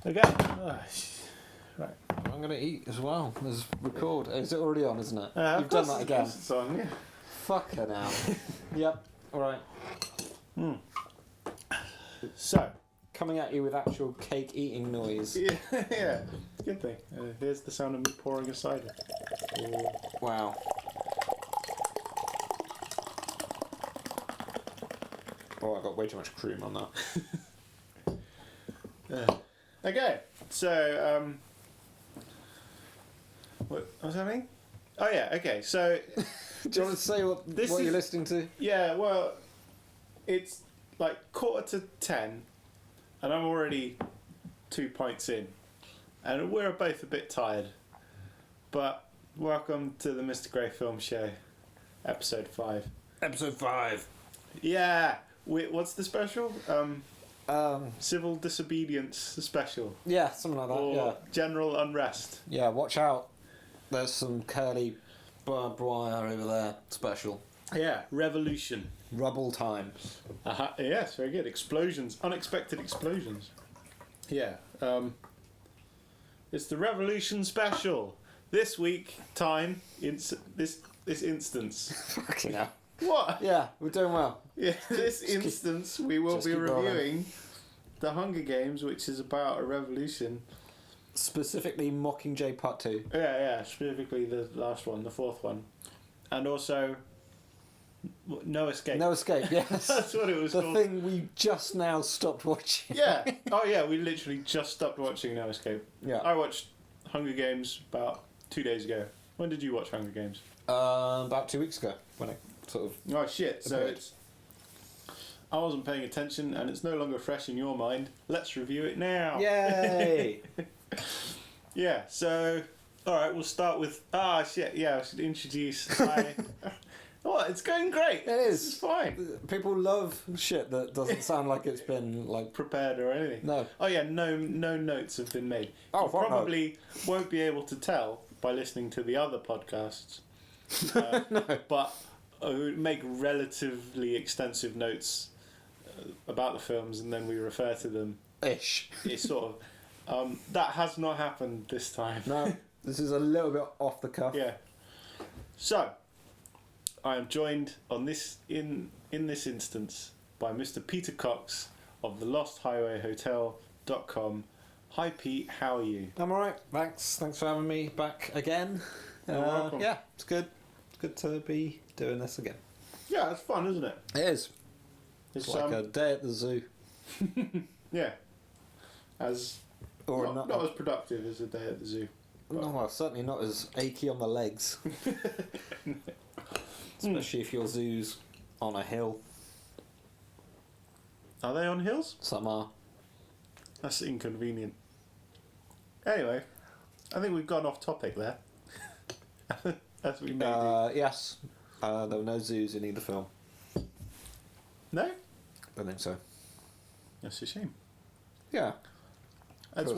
Okay. Right. I'm going to eat as well. There's record. Is it already on, isn't it? Of You've done course that again. It's on, yeah. Fucking hell. Yep. All right. So. Coming at you with actual cake eating noise. Yeah, yeah. Good thing. Here's the sound of me pouring a cider. Wow. Oh, I got way too much cream on that. Okay. So, what was that mean? Oh yeah. Okay. So. Do you want to say what you're listening to? Yeah. Well, it's like 9:45. And I'm already 2 pints in. And we're both a bit tired. But welcome to the Mr. Grey Film Show, Episode 5. Episode 5. Yeah! What's the special? Civil Disobedience Special. Yeah, something like that, or General Unrest. Yeah, watch out. There's some curly barbed wire over there. Special. Yeah, Revolution. Rubble time. Yes, very good. Explosions. Unexpected explosions. Yeah. It's the Revolution Special. This week, this instance. Fucking hell. What? Yeah, we're doing well. Yeah, this instance, we will be reviewing rolling. The Hunger Games, which is about a revolution. Specifically, Mockingjay Part 2. Yeah, specifically the last one, the fourth one. And also... No Escape. No Escape, yes. That's what it was the called. The thing we just now stopped watching. Yeah. Oh, yeah, we literally just stopped watching No Escape. Yeah. I watched Hunger Games about 2 days ago. When did you watch Hunger Games? About 2 weeks ago, when I sort of... Oh, shit. So it's... I wasn't paying attention, and it's no longer fresh in your mind. Let's review it now. Yay! Yeah, so... Alright, we'll start with... shit, yeah, I should introduce... What? It's going great. It is. It's fine. People love shit that doesn't sound like it's been like prepared or anything. No. Oh yeah, no notes have been made. Oh, you probably won't be able to tell by listening to the other podcasts. No. But I would make relatively extensive notes about the films, and then we refer to them. Ish. It's sort of that has not happened this time. No. This is a little bit off the cuff. Yeah. So. I am joined on this in this instance by Mr. Peter Cox of the LostHighwayHotel.com. Hi Pete, how are you? I'm alright, thanks for having me back again. You're welcome. Yeah, it's good. It's good to be doing this again. Yeah, it's fun, isn't it? It is. It's like a day at the zoo. Yeah. As Or not as productive as a day at the zoo. No, well, certainly not as achy on the legs. Especially if your zoo's on a hill. Are they on hills? Some are. That's inconvenient. Anyway, I think we've gone off topic there. As we may do. Yes. There were no zoos in either film. No? I think so. That's a shame. Yeah. That's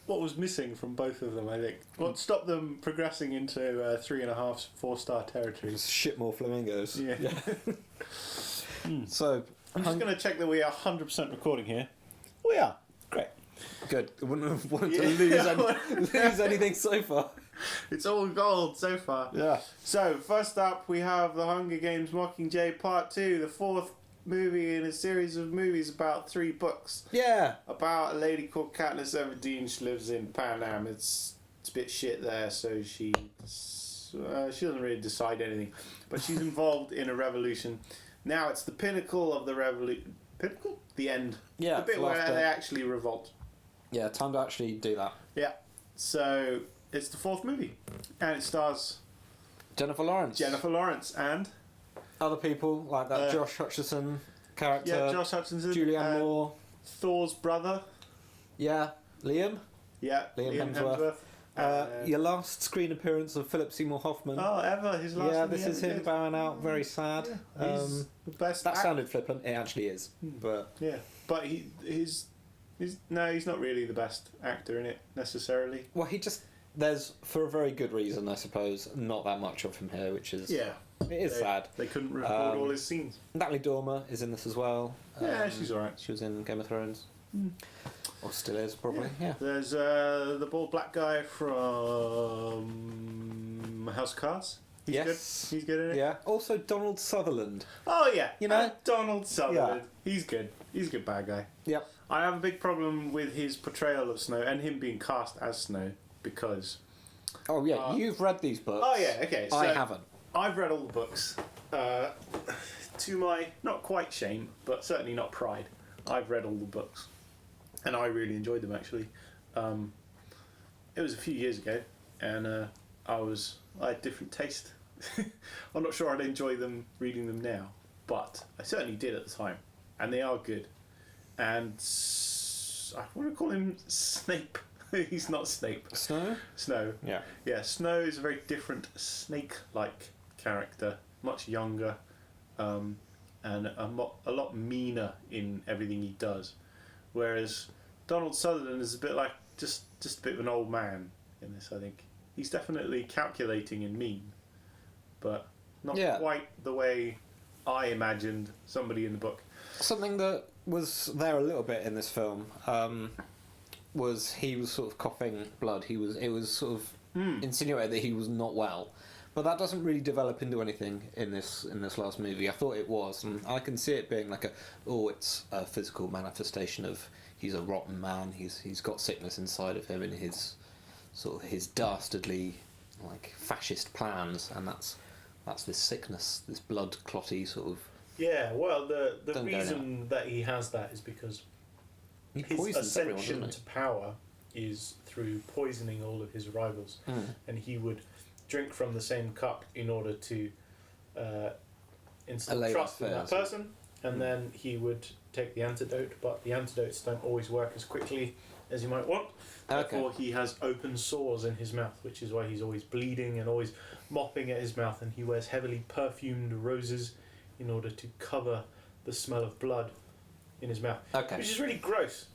what was missing from both of them, I think. What stopped them progressing into 3.5, 4-star territory? Just shit more flamingos. Yeah. So, I'm just going to check that we are 100% recording here. We are. Great. Good. I wouldn't have wanted to lose anything so far. It's all gold so far. Yeah. So, first up, we have The Hunger Games Mockingjay Part 2, the fourth movie in a series of movies about 3 books. Yeah. About a lady called Katniss Everdeen. She lives in Panam. It's a bit shit there, so she doesn't really decide anything. But she's involved in a revolution. Now it's the pinnacle of the revolution. Pinnacle? The end. Yeah. The bit where they actually revolt. Yeah, time to actually do that. Yeah. So, it's the fourth movie. And it stars Jennifer Lawrence. And... other people like that Josh Hutcherson character. Yeah, Josh Hutcherson. Julianne Moore. Thor's brother. Yeah. Liam. Yeah. Liam Hemsworth. Your last screen appearance of Philip Seymour Hoffman. Oh, ever. His last Yeah, one this is him bowing out. Very sad. Yeah. He's the best. That sounded flippant. It actually is. But yeah, but he's not really the best actor in it necessarily. well, there's, for a very good reason, I suppose, not that much of him here, which is it is sad. They couldn't record all his scenes. Natalie Dormer is in this as well. Yeah, she's alright. She was in Game of Thrones. Or still is, probably, yeah. There's the bald black guy from House of Cards. He's good. He's good in it. Yeah. Also Donald Sutherland. Oh, yeah. You know? Donald Sutherland. Yeah. He's good. He's a good bad guy. Yep. I have a big problem with his portrayal of Snow and him being cast as Snow because... Oh, yeah. You've read these books. Oh, yeah. Okay. So I haven't. I've read all the books. To my, not quite shame, but certainly not pride. I've read all the books. And I really enjoyed them, actually. It was a few years ago, and I had different taste. I'm not sure I'd enjoy them reading them now, but I certainly did at the time. And they are good. And I want to call him Snape. He's not Snape. Snow? Snow. Yeah. Yeah, Snow is a very different snake-like character, much younger, and a lot meaner in everything he does. Whereas Donald Sutherland is a bit like just a bit of an old man in this, I think. He's definitely calculating and mean, but not quite the way I imagined somebody in the book. Something that was there a little bit in this film was he was sort of coughing blood. It was sort of insinuated that he was not well. But that doesn't really develop into anything in this last movie. I thought it was, and I can see it being like it's a physical manifestation of he's a rotten man. He's got sickness inside of him in his sort of his dastardly like fascist plans, and that's this sickness, this blood clotty sort of. Yeah, well, the reason that he has that is because his ascension to power is through poisoning all of his rivals, and he would drink from the same cup in order to instill trust in that person, and then he would take the antidote, but the antidotes don't always work as quickly as you might want. Therefore, he has open sores in his mouth, which is why he's always bleeding and always mopping at his mouth, and he wears heavily perfumed roses in order to cover the smell of blood in his mouth, which is really gross.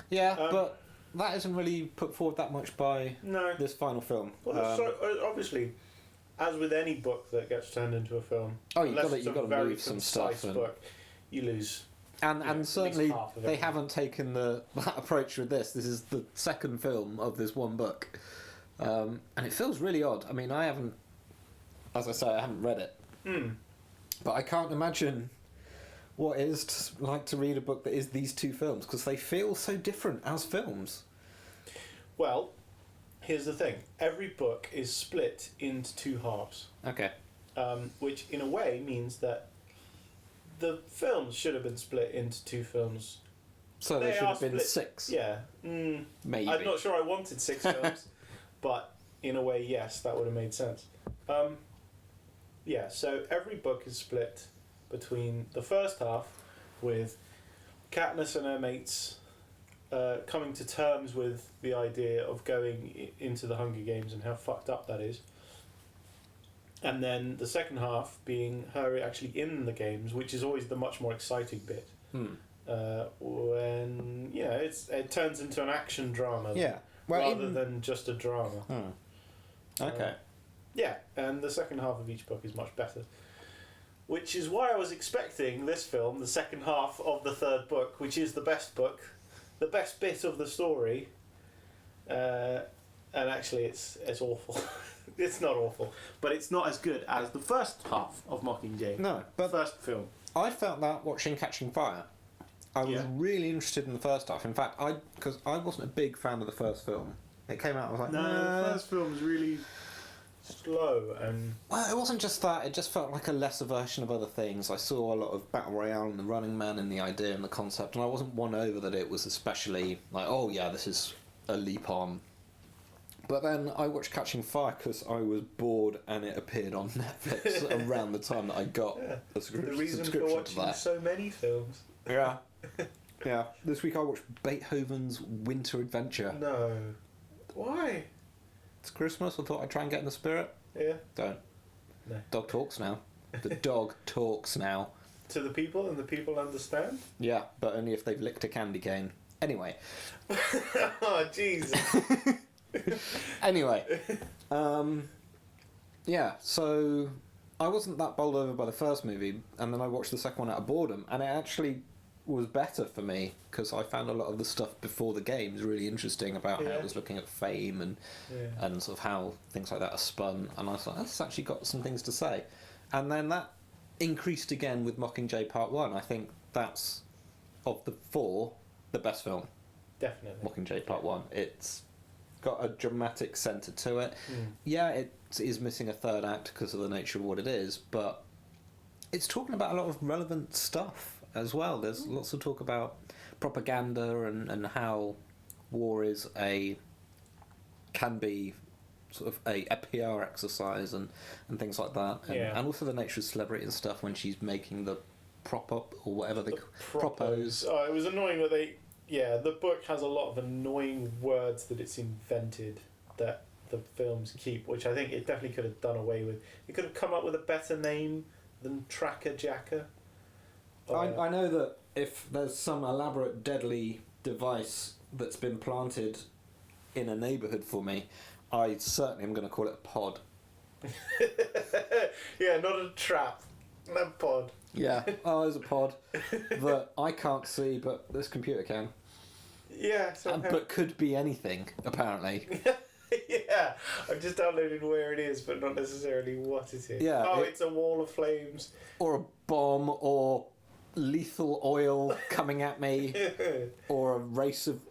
Yeah, but that isn't really put forward that much by this final film. Well, obviously, as with any book that gets turned into a film, you've got to move some stuff. Book, you lose. And certainly they haven't taken that approach with this. This is the second film of this one book, and it feels really odd. I mean, I haven't read it, but I can't imagine what it is like to read a book that is these two films, because they feel so different as films. Well, here's the thing. Every book is split into two halves. Okay. Which, in a way, means that the films should have been split into two films. So they should have been 6? Yeah. Maybe. I'm not sure I wanted 6 films, but in a way, yes, that would have made sense. Yeah, so every book is split between the first half with Katniss and her mates coming to terms with the idea of going into the Hunger Games and how fucked up that is. And then the second half being her actually in the games, which is always the much more exciting bit. When, it turns into an action drama rather than just a drama. Okay. Yeah, and the second half of each book is much better. Which is why I was expecting this film, the second half of the third book, which is the best book, the best bit of the story, and actually it's awful. It's not awful, but it's not as good as the first half of Mockingjay. No, but first film. I felt that watching Catching Fire. I was really interested in the first half. In fact, because I wasn't a big fan of the first film. It came out, I was like, no, the first film was really slow and... Well, it wasn't just that, it just felt like a lesser version of other things. I saw a lot of Battle Royale and the Running Man and the idea and the concept, and I wasn't won over that it was especially like, oh yeah, this is a leap on. But then I watched Catching Fire because I was bored and it appeared on Netflix around the time that I got a subscription. The reason for watching so many films. Yeah. Yeah. This week I watched Beethoven's Winter Adventure. No. Why? It's Christmas, I thought I'd try and get in the spirit. Yeah. Don't. No. Dog talks now. The dog talks now. To the people, and the people understand? Yeah, but only if they've licked a candy cane. Anyway. Oh, Jesus. Anyway. Yeah, so I wasn't that bowled over by the first movie, and then I watched the second one out of boredom, and it actually was better for me because I found a lot of the stuff before the games really interesting about how it was looking at fame and sort of how things like that are spun. And I was like, that's actually got some things to say. And then that increased again with Mockingjay Part 1. I think that's, of the 4, the best film. Definitely. Mockingjay Part 1. It's got a dramatic centre to it. Yeah, it is missing a third act because of the nature of what it is, but it's talking about a lot of relevant stuff as well. There's lots of talk about propaganda and how war can be sort of a PR exercise and things like that. And also the nature of celebrity and stuff when she's making the prop up or whatever they propose. Oh, it was annoying that the book has a lot of annoying words that it's invented that the films keep, which I think it definitely could have done away with. It could have come up with a better name than Tracker Jacker. I know that if there's some elaborate deadly device that's been planted in a neighbourhood for me, I certainly am going to call it a pod. Yeah, not a trap. A pod. Yeah, there's a pod that I can't see, but this computer can. Yeah, but could be anything, apparently. Yeah, I'm just downloading where it is, but not necessarily what it is. Yeah, it's a wall of flames. Or a bomb, or lethal oil coming at me, or a race of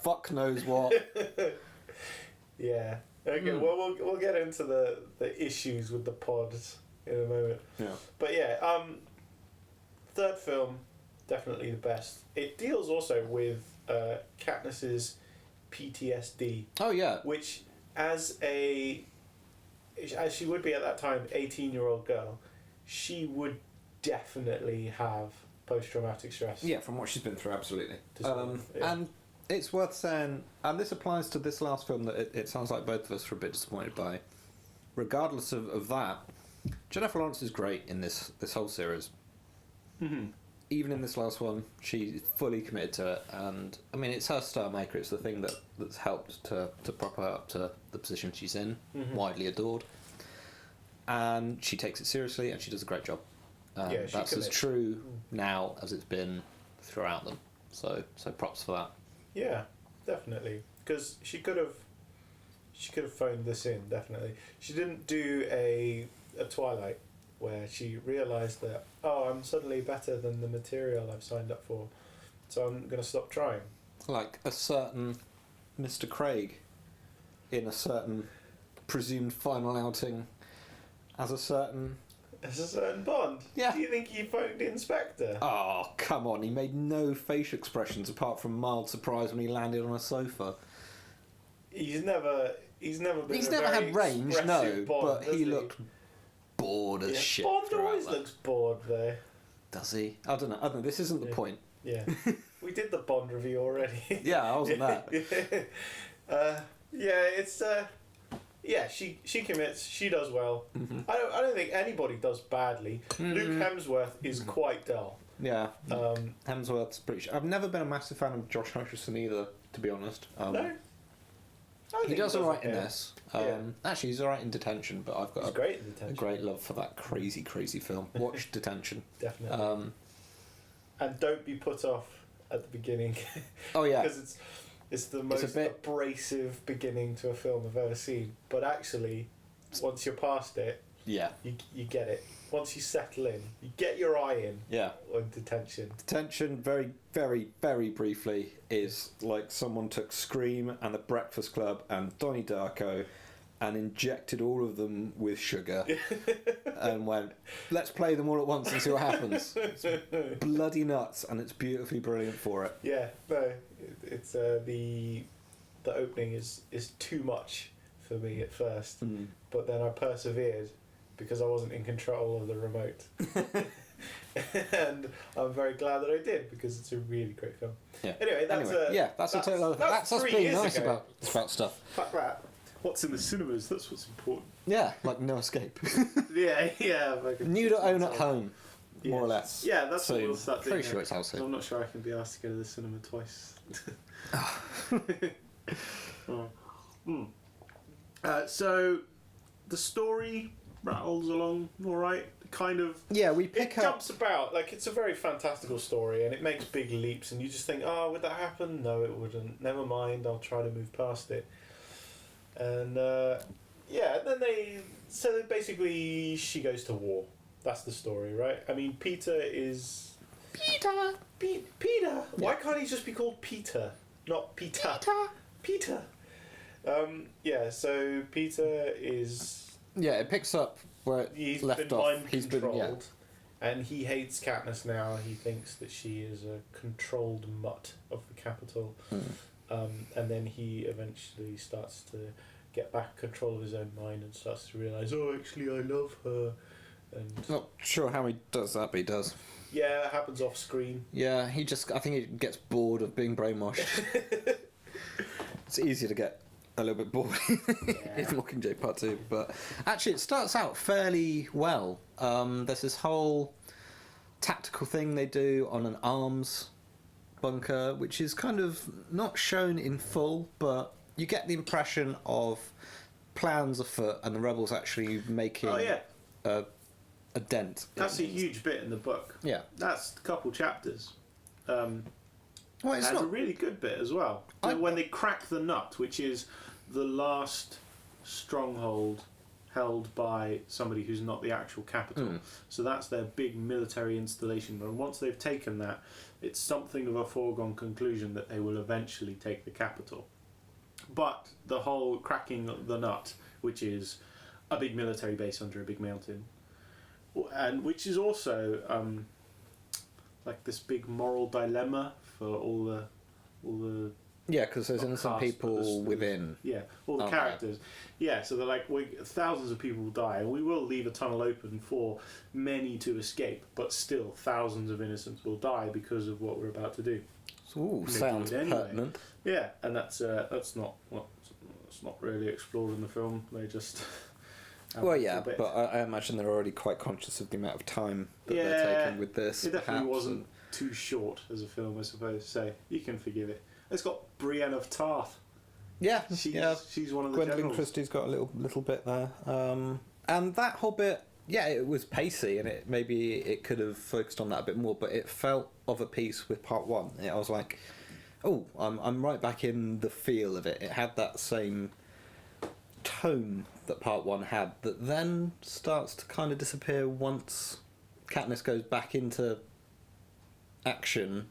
fuck knows what. Yeah. Okay, well, we'll get into the issues with the pods in a moment. Yeah. But yeah, third film, definitely the best. It deals also with Katniss's PTSD. Oh yeah. Which, as she would be at that time, 18-year-old girl, she would definitely have post-traumatic stress. Yeah, from what she's been through, absolutely. Yeah. And it's worth saying, and this applies to this last film that it sounds like both of us were a bit disappointed by. Regardless of that, Jennifer Lawrence is great in this whole series. Mm-hmm. Even in this last one, she's fully committed to it, and I mean, it's her star maker. It's the thing that's helped to prop her up to the position she's in, widely adored. And she takes it seriously, and she does a great job. That's as true now as it's been throughout them. So props for that. Yeah, definitely. Because she could have phoned this in. Definitely, she didn't do a Twilight where she realised that I'm suddenly better than the material I've signed up for, so I'm going to stop trying. Like a certain Mr. Craig in a certain presumed final outing as a certain Bond. Yeah. Do you think he phoned in Spectre? Oh, come on. He made no facial expressions apart from mild surprise when he landed on a sofa. He's never had range, no, Bond, but he looked bored as shit. Bond always looks bored, though. Does he? I don't know. This isn't the point. Yeah. We did the Bond review already. Yeah, I wasn't there. She commits. She does well. Mm-hmm. I don't think anybody does badly. Luke Hemsworth is quite dull. Yeah. Hemsworth's pretty. I've never been a massive fan of Josh Hutcherson either, to be honest. No. He does alright in this. Actually, he's alright in Detention, but I've got great in Detention. A great love for that crazy, crazy film. Watch Detention. Definitely. And don't be put off at the beginning. Oh yeah. Because it's the most abrasive beginning to a film I've ever seen. But actually, once you're past it, you get it. Once you settle in, you get your eye in. Yeah. On Detention. Detention, very, very, very briefly, is like someone took Scream and The Breakfast Club and Donnie Darko and injected all of them with sugar and went, let's play them all at once and see what happens. It's bloody nuts, and it's beautifully brilliant for it. Yeah, no, it's the opening is too much for me at first, but then I persevered because I wasn't in control of the remote. And I'm very glad that I did, because it's a really great film. Yeah. Anyway, that's a total other thing. That's us being nice about stuff. Fuck that. What's in the cinemas? That's what's important. Yeah, like No Escape. yeah. New to own at home, more or less. Yeah, that's what we'll start doing. Pretty sure it's out soon. I'm not sure I can be asked to go to the cinema twice. So the story rattles along all right. Kind of. Yeah, we pick It up. jumps about. Like, it's a very fantastical story, and it makes big leaps, and you just think, oh, would that happen? No, it wouldn't. Never mind, I'll try to move past it. And, yeah, and then So basically, she goes to war. That's the story, right? I mean, Peter is... Peter! Peter! Why can't he just be called Peter? Not Peter. Peter! Yeah, so Peter is... Yeah, it picks up where He's it left been off. mind controlled, and he hates Katniss now. He thinks that she is a controlled mutt of the capital. And then he eventually starts to get back control of his own mind and starts to realise, oh, actually, I love her. And Not sure how he does that, but he does. yeah, it happens off screen. Yeah, I think he gets bored of being brainwashed. It's easier to get a little bit bored in Mockingjay Part 2, but actually it starts out fairly well. There's this whole tactical thing they do on an arms bunker, which is kind of not shown in full, but you get the impression of plans afoot and the rebels actually making a dent. That's a huge bit in the book. Yeah. That's a couple chapters. Well, it's That's not a really good bit as well. When they crack the nut, which is the last stronghold held by somebody who's not the actual capital. So that's their big military installation. And once they've taken that, it's something of a foregone conclusion that they will eventually take the capital. But the whole cracking the nut, which is a big military base under a big mountain, and which is also like this big moral dilemma for all the yeah, because there's not innocent cast, but people within. yeah, all the characters. Yeah, so they're like, thousands of people will die, and we will leave a tunnel open for many to escape, but still thousands of innocents will die because of what we're about to do. Ooh, sounds pertinent. Yeah, and that's not really explored in the film. They just well, yeah, but I imagine they're already quite conscious of the amount of time that they're taking with this. It definitely wasn't too short as a film, I suppose. So you can forgive it. It's got Brienne of Tarth. Yeah, she's one of the Gwendolyn generals. Christie's got a little bit there, and that whole bit, yeah, it was pacey, and maybe it could have focused on that a bit more, but it felt of a piece with Part 1. I was like, oh, I'm right back in the feel of it. It had that same tone that Part 1 had, that then starts to kind of disappear once Katniss goes back into action,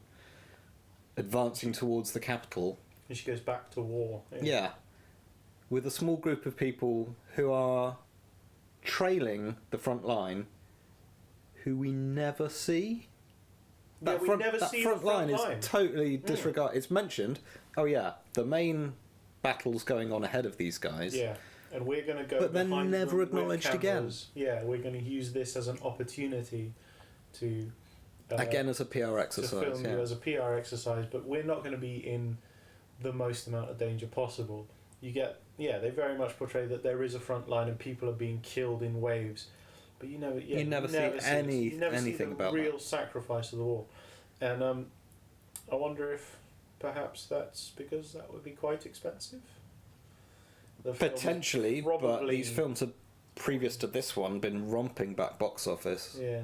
advancing towards the capital. And she goes back to war. Yeah. With a small group of people who are trailing the front line, who we never see. That we front, never that see front the front line line. is totally disregarded. It's mentioned, oh yeah, the main battle's going on ahead of these guys. Yeah, and we're going to go but then behind never them with acknowledged again. cameras. Yeah, we're going to use this as an opportunity to... again, as a PR to exercise. film you as a PR exercise, but we're not going to be in the most amount of danger possible. You get... Yeah, they very much portray that there is a front line and people are being killed in waves. But you never see anything the about real sacrifice of the war. And I wonder if perhaps that's because that would be quite expensive. The film Potentially, but probably- these films have, previous to this one, been romping back box office. Yeah.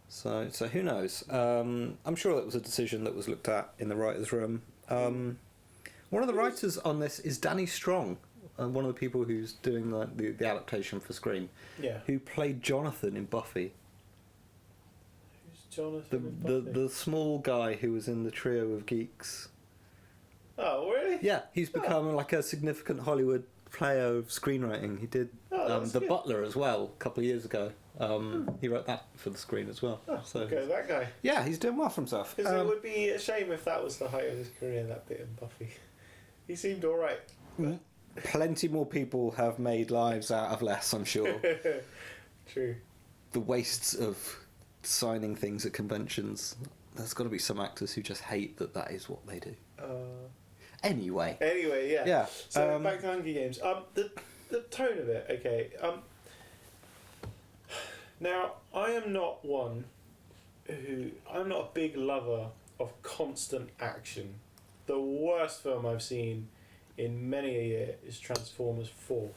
So who knows? I'm sure that was a decision that was looked at in the writers' room. One of the writers on this is Danny Strong, one of the people who's doing the adaptation for screen. Yeah. Who played Jonathan in Buffy. Who's Jonathan? in Buffy? The small guy who was in the trio of geeks. Oh, really? Yeah, he's become like a significant Hollywood player of screenwriting. He did that's The good. Butler as well a couple of years ago. He wrote that for the screen as well. Oh, so okay, that guy. yeah, he's doing well for himself. Because it would be a shame if that was the height of his career, that bit in Buffy. He seemed alright. Plenty more people have made lives out of less, I'm sure. True. The wastes of signing things at conventions. There's got to be some actors who just hate that is what they do. Anyway, yeah. Yeah. So back to Hunger Games. The tone of it, okay. Now, I'm not a big lover of constant action. The worst film I've seen in many a year is Transformers 4,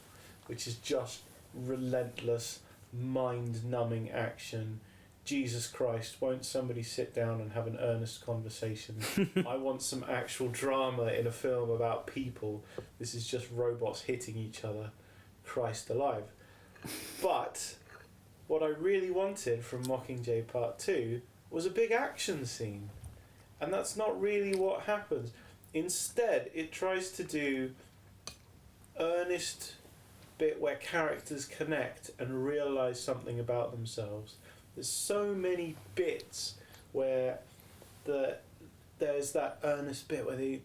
which is just relentless, mind-numbing action. Jesus Christ, won't somebody sit down and have an earnest conversation? I want some actual drama in a film about people. This is just robots hitting each other. Christ alive. But what I really wanted from Mockingjay Part 2 was a big action scene. And that's not really what happens. Instead, it tries to do earnest bit where characters connect and realise something about themselves. There's so many bits where there's that earnest bit where they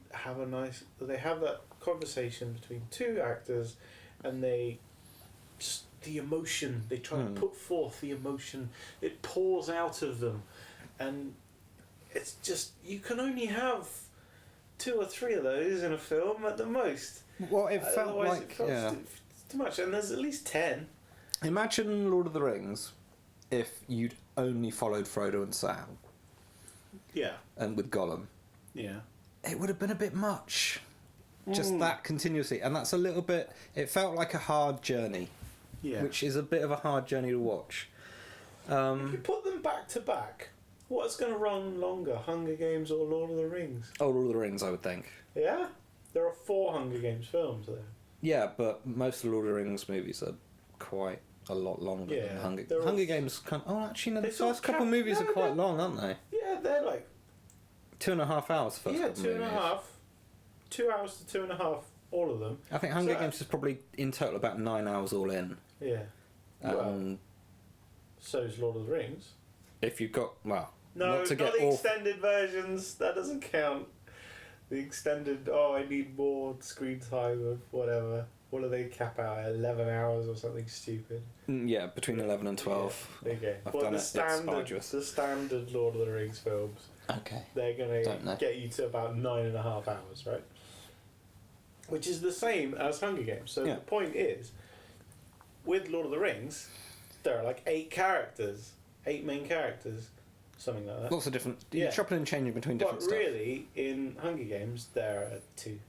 have that conversation between two actors, and the emotion, they try to put forth the emotion, it pours out of them, and it's just, you can only have 2 or 3 of those in a film at the most. Well, it felt Otherwise like it felt too much, and there's at least 10. Imagine Lord of the Rings if you'd only followed Frodo and Sam. Yeah. And with Gollum. Yeah. It would have been a bit much. Just that continuously. And that's a little bit... It felt like a hard journey. Yeah. Which is a bit of a hard journey to watch. If you put them back to back, what's going to run longer, Hunger Games or Lord of the Rings? Oh, Lord of the Rings, I would think. Yeah? There are 4 Hunger Games films there. Yeah, but most of the Lord of the Rings movies are quite a lot longer than Hunger Games. Actually, no, the first couple movies are quite long, aren't they? Yeah, they're like 2.5 hours. First couple 2.5. movies. 2 hours to 2.5, all of them. I think Hunger Games is probably in total about 9 hours all in. Yeah. So's Lord of the Rings. If you've got no, not to not get the extended versions. That doesn't count. The extended. I need more screen time of whatever. What do they cap out at 11 hours or something stupid? Yeah, between 11 and 12. Yeah, there you go. I've done it. The standard Lord of the Rings films. Okay. They're going to get you to about 9.5 hours, right? Which is the same as Hunger Games. So the point is, with Lord of the Rings, there are like 8 main characters, something like that. Lots of different... You're chopping and changing between different stuff. But really, in Hunger Games, there are 2.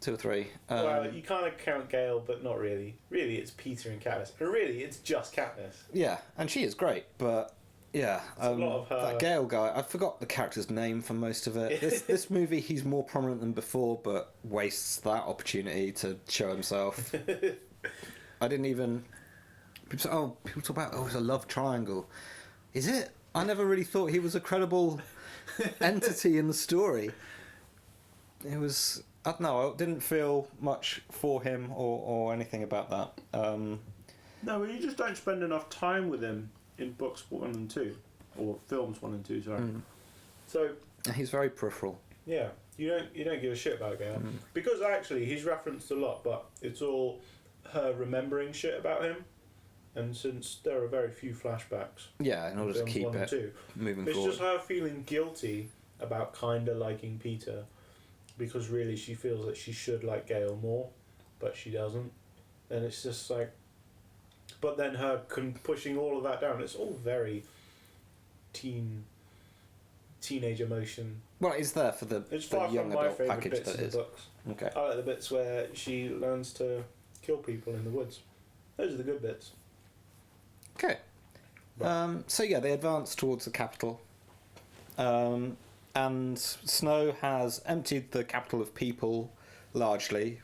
2 or 3. Well, you kind of count Gale, but not really. Really, it's Peter and Katniss. And really, it's just Katniss. Yeah, and she is great, but... Yeah, a lot of her... that Gale guy, I forgot the character's name for most of it. This movie, he's more prominent than before, but wastes that opportunity to show himself. I didn't even... People talk about, it's a love triangle. Is it? I never really thought he was a credible entity in the story. It was... I don't know, I didn't feel much for him or anything about that. No, well, you just don't spend enough time with him in books 1 and 2, or films 1 and 2, sorry. So he's very peripheral. Yeah, you don't give a shit about Gale because actually he's referenced a lot, but it's all her remembering shit about him. And since there are very few flashbacks, in order to keep it moving forward, it's just her feeling guilty about kind of liking Peter, because really she feels that she should like Gale more, but she doesn't, and it's just like. But then her pushing all of that down, it's all very teenage emotion. Well, it's there for it's the far young from my adult favourite package bits that of is. the books. Okay. I like the bits where she learns to kill people in the woods. Those are the good bits. Okay. So they advance towards the capital. And Snow has emptied the capital of people largely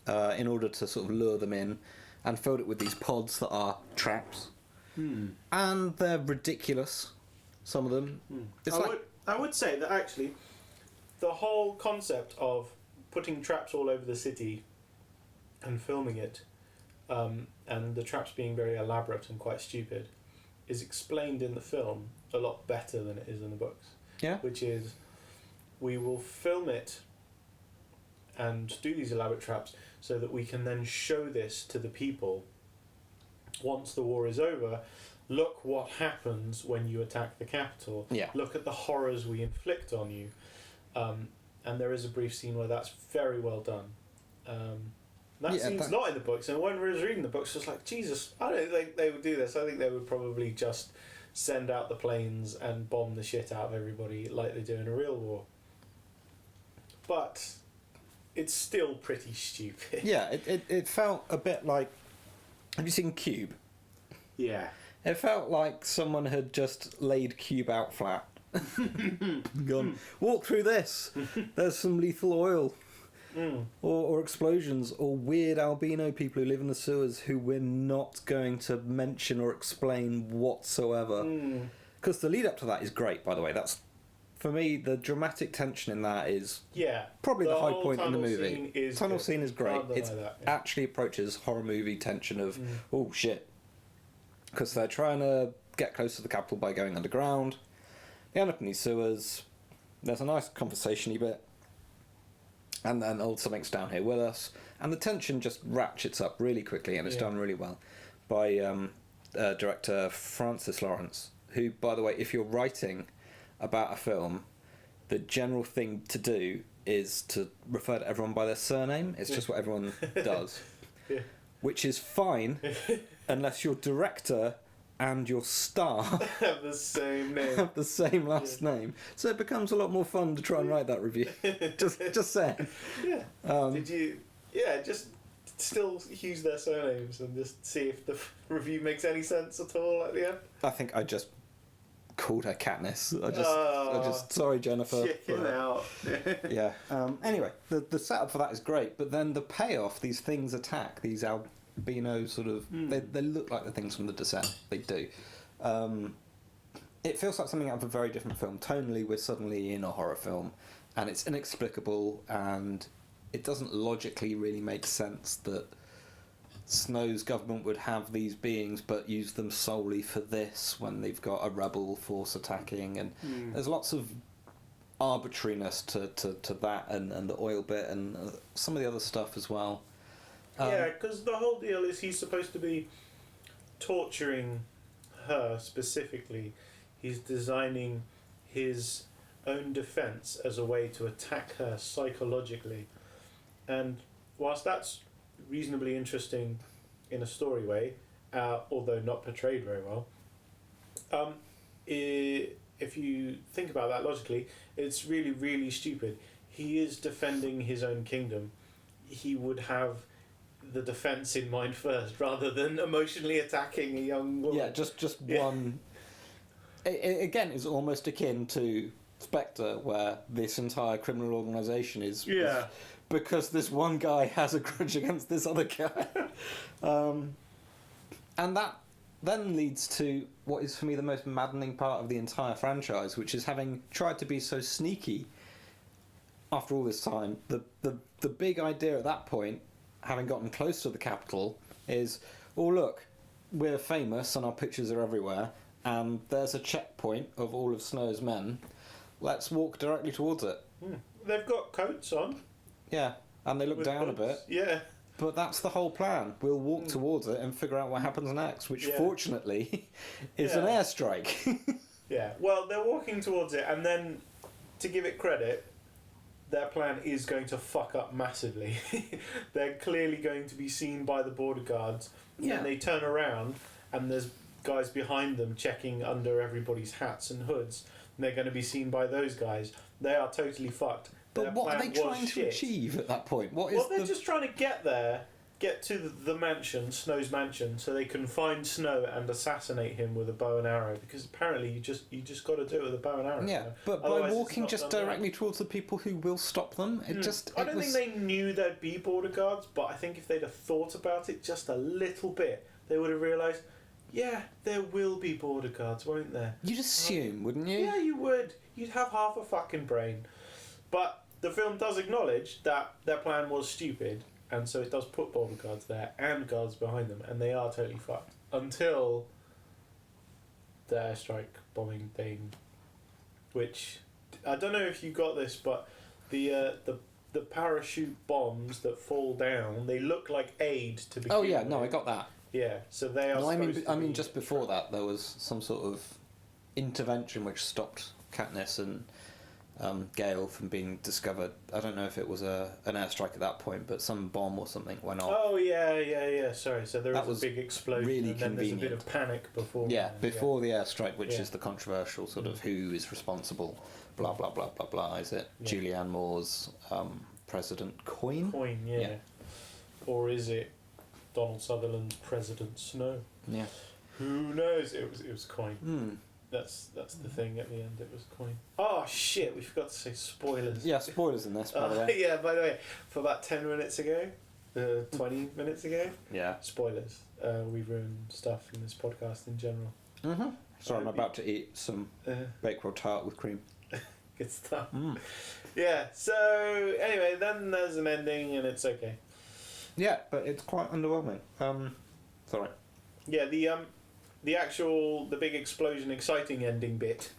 in order to sort of lure them in, and filled it with these pods that are traps. And they're ridiculous, some of them. I would say that actually the whole concept of putting traps all over the city and filming it, and the traps being very elaborate and quite stupid, is explained in the film a lot better than it is in the books. Yeah. Which is, we will film it and do these elaborate traps so that we can then show this to the people once the war is over. Look what happens when you attack the capital. Yeah. Look at the horrors we inflict on you. And there is a brief scene where that's very well done. That scene's not in the books, and when I was reading the books, I was like, Jesus, I don't think they would do this. I think they would probably just send out the planes and bomb the shit out of everybody like they do in a real war. But it's still pretty stupid. Yeah, it felt a bit like... Have you seen Cube? Yeah. It felt like someone had just laid Cube out flat. Gone, walk through this. There's some lethal oil. Or explosions, or weird albino people who live in the sewers who we're not going to mention or explain whatsoever. Because the lead up to that is great, by the way. That's, for me, the dramatic tension in that is probably the high point in the movie. Tunnel scene is great. It actually approaches horror movie tension of, oh shit. Because they're trying to get close to the capital by going underground. They end up in these sewers. There's a nice conversation-y bit. And then, oh, something's down here with us. And the tension just ratchets up really quickly, and it's done really well by director Francis Lawrence, who, by the way, if you're writing about a film, the general thing to do is to refer to everyone by their surname. It's just what everyone does. Which is fine, unless your director and your star have the same name. Have the same last name. So it becomes a lot more fun to try and write that review. just saying. Yeah. Did you just still use their surnames and just see if the review makes any sense at all at the end? I think I just called her Katniss. I just sorry Jennifer. Chicken out. Yeah. Anyway, the setup for that is great, but then the payoff, these things attack, these albino sort of they look like the things from The Descent. They do. It feels like something out of a very different film. Tonally, we're suddenly in a horror film, and it's inexplicable, and it doesn't logically really make sense that Snow's government would have these beings but use them solely for this when they've got a rebel force attacking, and there's lots of arbitrariness to that and the oil bit and some of the other stuff as well. Yeah, because the whole deal is he's supposed to be torturing her specifically. He's designing his own defense as a way to attack her psychologically. And whilst that's reasonably interesting in a story way, although not portrayed very well, if you think about that logically, it's really, really stupid. He is defending his own kingdom. He would have the defense in mind first, rather than emotionally attacking a young woman. Yeah, just one. It, again, is almost akin to Spectre, where this entire criminal organisation is because this one guy has a grudge against this other guy. And that then leads to what is for me the most maddening part of the entire franchise, which is having tried to be so sneaky after all this time. The big idea at that point, having gotten close to the capital, is, oh look, we're famous and our pictures are everywhere, and there's a checkpoint of all of Snow's men. Let's walk directly towards it. They've got coats on. Yeah, and they look down a bit. Yeah. But that's the whole plan. We'll walk towards it and figure out what happens next, which fortunately is an airstrike. Yeah, well, they're walking towards it, and then, to give it credit, their plan is going to fuck up massively. They're clearly going to be seen by the border guards, and they turn around, and there's guys behind them checking under everybody's hats and hoods, and they're going to be seen by those guys. They are totally fucked. But what are they trying to achieve at that point? They're just trying to get there, get to the mansion, Snow's mansion, so they can find Snow and assassinate him with a bow and arrow. Because apparently you just got to do it with a bow and arrow. Yeah, but by walking just directly towards the people who will stop them, I don't think they knew there'd be border guards, but I think if they'd have thought about it just a little bit, they would have realised, yeah, there will be border guards, won't there? You'd assume, wouldn't you? Yeah, you would. You'd have half a fucking brain. But the film does acknowledge that their plan was stupid, and so it does put border guards there and guards behind them, and they are totally fucked until the airstrike bombing thing, which I don't know if you got this, but the parachute bombs that fall down, they look like aid to begin with. I got that. Yeah, so they are. No, I mean, just before that, there was some sort of intervention which stopped Katniss and Gale from being discovered. I don't know if it was an airstrike at that point, but some bomb or something went off. Oh yeah. Sorry, so there was a big explosion, really and then convenient. there's a bit of panic before. Yeah, before the airstrike, which is the controversial sort of who is responsible. Blah blah blah blah blah. Is it Julianne Moore's President Coin? Coin, yeah. Or is it Donald Sutherland's President Snow? Yeah. Who knows? It was coin. That's the thing at the end. It was coin. Oh shit! We forgot to say spoilers. Yeah, spoilers in this, by the way. Yeah, by the way, for about 10 minutes ago, 20 minutes ago. Yeah. Spoilers. We ruined stuff in this podcast in general. Mm-hmm. So I'm about to eat some Bakewell tart with cream. Good stuff. Yeah. So anyway, then there's an ending, and it's okay. Yeah, but it's quite underwhelming. Sorry. Yeah. The big explosion, exciting ending bit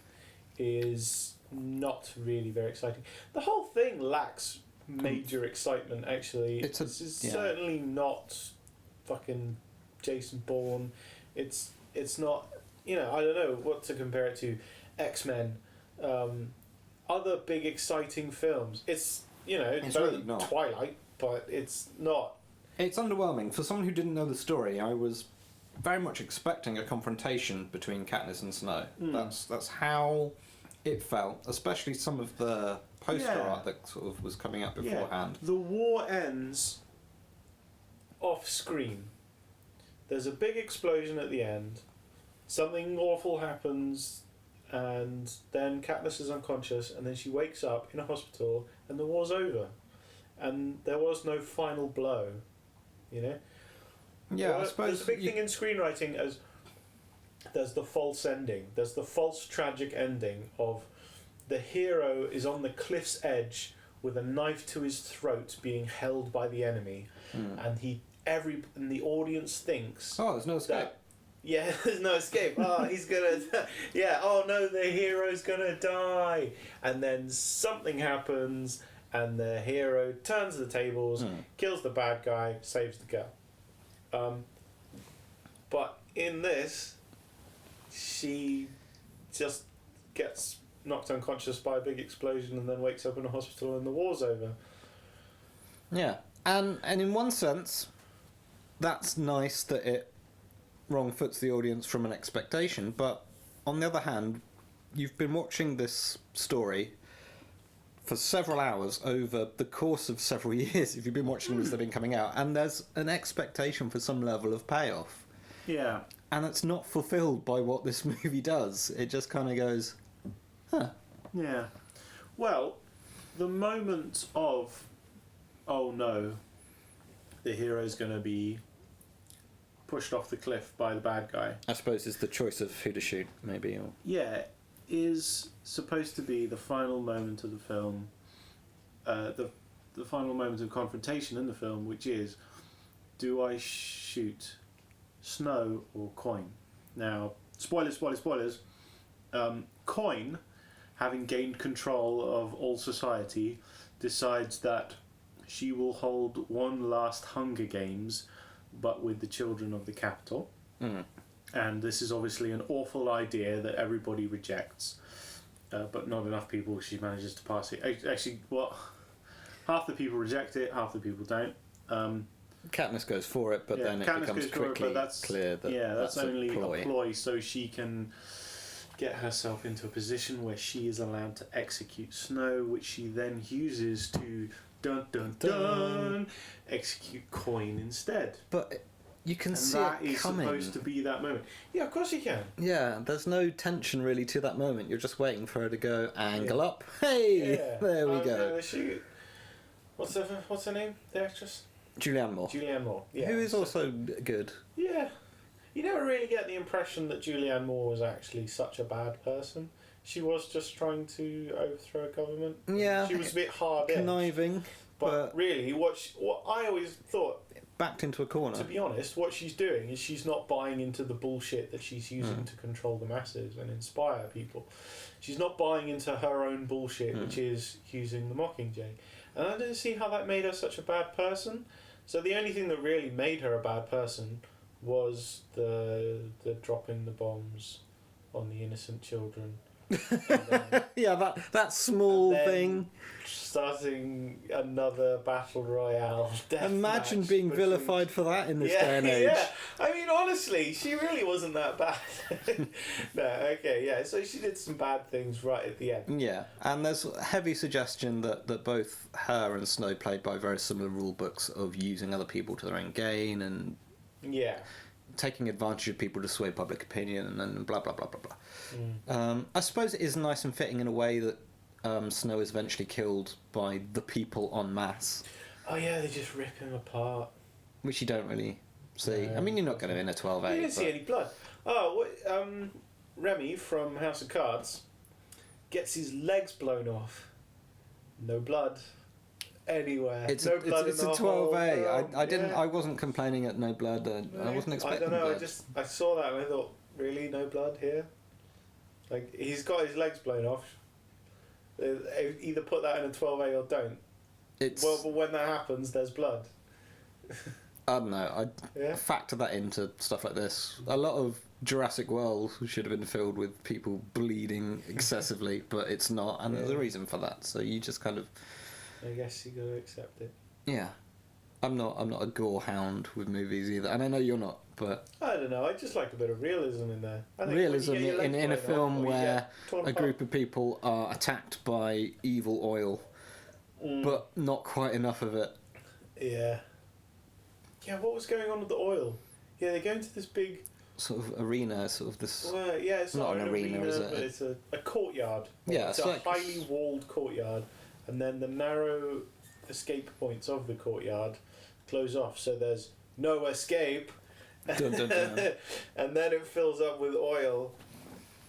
is not really very exciting. The whole thing lacks major excitement. Actually, this is certainly not fucking Jason Bourne. It's not. I don't know what to compare it to. X-Men. Other big exciting films. It's it's better really than not. Twilight, but it's not. It's underwhelming. For someone who didn't know the story, I was very much expecting a confrontation between Katniss and Snow. That's how it felt, especially some of the poster art that sort of was coming out beforehand. The war ends off screen. There's a big explosion at the end. Something awful happens, and then Katniss is unconscious, and then she wakes up in a hospital, and the war's over. And there was no final blow, Yeah, I suppose... There's a big thing in screenwriting as there's the false ending. There's the false tragic ending of the hero is on the cliff's edge with a knife to his throat being held by the enemy, and the audience thinks... Oh, there's no escape. There's no escape. Oh, he's gonna... oh no, the hero's gonna die. And then something happens, and the hero turns the tables, kills the bad guy, saves the girl. But in this, she just gets knocked unconscious by a big explosion and then wakes up in a hospital and the war's over. Yeah, and in one sense, that's nice that it wrong foots the audience from an expectation, but on the other hand, you've been watching this story for several hours over the course of several years, if you've been watching them as they've been coming out, and there's an expectation for some level of payoff. Yeah. And it's not fulfilled by what this movie does. It just kind of goes, huh. Yeah. Well, the moment of, oh no, the hero's going to be pushed off the cliff by the bad guy. I suppose it's the choice of who to shoot, maybe. Or... Yeah, is supposed to be the final moment of the film, the final moment of confrontation in the film, which is, do I shoot Snow or Coin? Now, spoilers. Coin, having gained control of all society, decides that she will hold one last Hunger Games, but with the children of the capital. And this is obviously an awful idea that everybody rejects, but not enough people. She manages to pass it. Actually, half the people reject it, half the people don't. Katniss goes for it, but then it becomes quickly clear that that's only a ploy, so she can get herself into a position where she is allowed to execute Snow, which she then uses to execute Coin instead. But you can see that it is coming. Supposed to be that moment. Yeah, of course you can. Yeah, there's no tension really to that moment. You're just waiting for her to go angle up. Hey, there we go. What's her name? The actress? Julianne Moore. Julianne Moore. Yeah. Who is also good. Yeah. You never really get the impression that Julianne Moore was actually such a bad person. She was just trying to overthrow a government. Yeah. She was a bit hard-edged. Conniving. But really, what I always thought... Backed into a corner. To be honest, what she's doing is she's not buying into the bullshit that she's using to control the masses and inspire people. She's not buying into her own bullshit, which is using the Mockingjay. And I didn't see how that made her such a bad person. So the only thing that really made her a bad person was the dropping the bombs on the innocent children. Yeah, that small thing. Starting another battle royale. Imagine being vilified for that in this day and age. Yeah, I mean, honestly, she really wasn't that bad. No, okay, yeah. So she did some bad things right at the end. Yeah, and there's a heavy suggestion that both her and Snow played by very similar rule books of using other people to their own gain, and yeah, taking advantage of people to sway public opinion and then blah blah blah blah blah. I suppose it is nice and fitting in a way that Snow is eventually killed by the people en masse. Oh yeah, they just rip him apart. Which you don't really see. I mean, you're not going to in a 12A. You didn't see any blood. Oh, what, Remy from House of Cards gets his legs blown off. No blood anywhere. It's no a, blood it's in a the 12A. whole I didn't. yeah. I wasn't complaining at no blood. I wasn't expecting I don't know. blood. I saw that and I thought, really, no blood here? Like, he's got his legs blown off. Either put that in a 12A or don't. Well, but when that happens, there's blood. I don't know. I factor that into stuff like this. A lot of Jurassic World should have been filled with people bleeding excessively, but it's not, and there's a reason for that. So you just kind of. I guess you got to accept it. Yeah, I'm not a gore hound with movies either, and I know you're not, but. I don't know. I just like a bit of realism in there. I think realism in a film where a group of people are attacked by evil oil, but not quite enough of it. Yeah. Yeah, what was going on with the oil? Yeah, they go into this big... Sort of arena, sort of this... Well, yeah, it's not an arena, is it? but it's a courtyard. Yeah, it's a highly walled courtyard, and then the narrow escape points of the courtyard close off, so there's no escape. Dun, dun, dun. And then it fills up with oil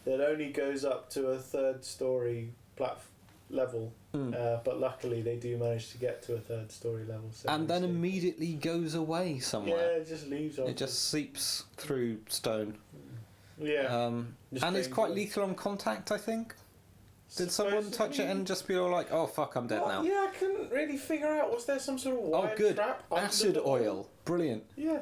that only goes up to a third-storey level. But luckily they do manage to get to a third-storey level. So and then immediately goes away somewhere. Yeah, it just leaves off. It just seeps through stone. Yeah. And it's quite lethal on contact, I think. Did someone touch it and just be all like, oh fuck, I'm dead now? Yeah, I couldn't really figure out. Was there some sort of wire trap? Acid oil. Brilliant. Yeah.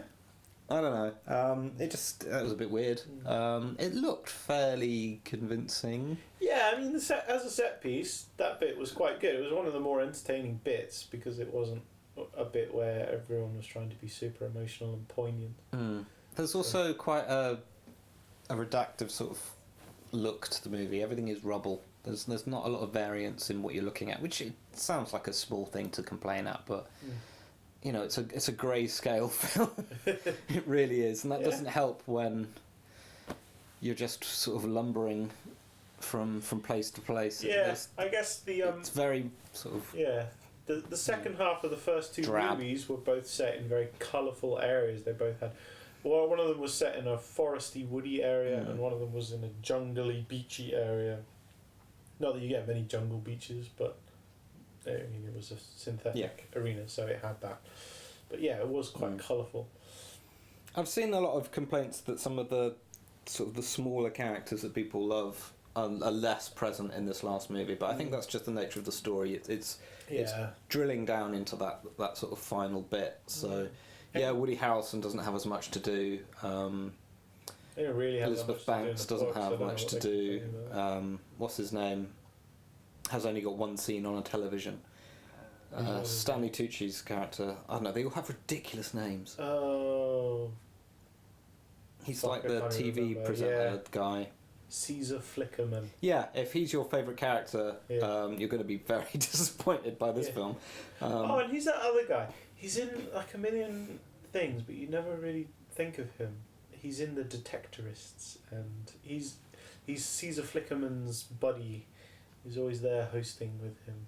I don't know. It was a bit weird. It looked fairly convincing. Yeah, I mean, as a set piece, that bit was quite good. It was one of the more entertaining bits because it wasn't a bit where everyone was trying to be super emotional and poignant. There's also quite a redactive sort of look to the movie. Everything is rubble. There's not a lot of variance in what you're looking at, which it sounds like a small thing to complain at, but. You know, it's a grayscale film. It really is, and that doesn't help when you're just sort of lumbering from place to place. Yeah, I guess it's very sort of the second half of the first two movies were both set in very colourful areas. They both had. Well, one of them was set in a foresty, woody area, and one of them was in a jungly, beachy area. Not that you get many jungle beaches, but. I mean, it was a synthetic arena, so it had that. But yeah, it was quite colourful. I've seen a lot of complaints that some of the sort of the smaller characters that people love are less present in this last movie, but I think that's just the nature of the story. It's drilling down into that sort of final bit. So Woody Harrelson doesn't have as much to do. They don't really have Elizabeth Banks doesn't have much to do. What's his name? Has only got one scene on a television. Stanley Tucci's character, I don't know, they all have ridiculous names. Oh. He's like the TV presenter guy. Caesar Flickerman. Yeah, if he's your favourite character, you're going to be very disappointed by this film. And who's that other guy? He's in like a million things, but you never really think of him. He's in The Detectorists, and he's Caesar Flickerman's buddy. He's always there hosting with him.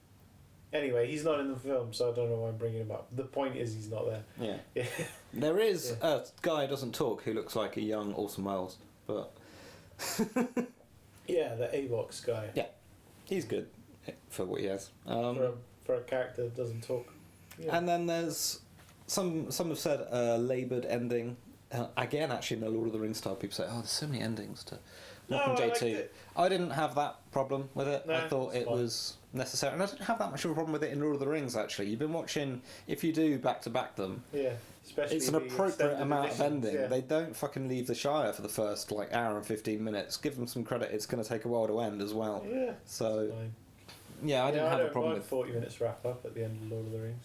Anyway, he's not in the film, so I don't know why I'm bringing him up. The point is he's not there. Yeah. There is a guy who doesn't talk who looks like a young Orson Welles, but... yeah, the AVOX guy. Yeah, he's good for what he has. For a character that doesn't talk. Yeah. And then there's... Some have said a laboured ending. Again, actually, in the Lord of the Rings style, people say, there's so many endings to... Mockingjay 2. I didn't have that problem with it. No, I thought it was necessary. And I didn't have that much of a problem with it in Lord of the Rings, actually. You've been watching, if you do back-to-back them, especially it's an appropriate amount of ending. Yeah. They don't fucking leave the Shire for the first hour and 15 minutes. Give them some credit, it's going to take a while to end as well. Yeah. So, I didn't have a problem with 40 minutes wrap up at the end of Lord of the Rings.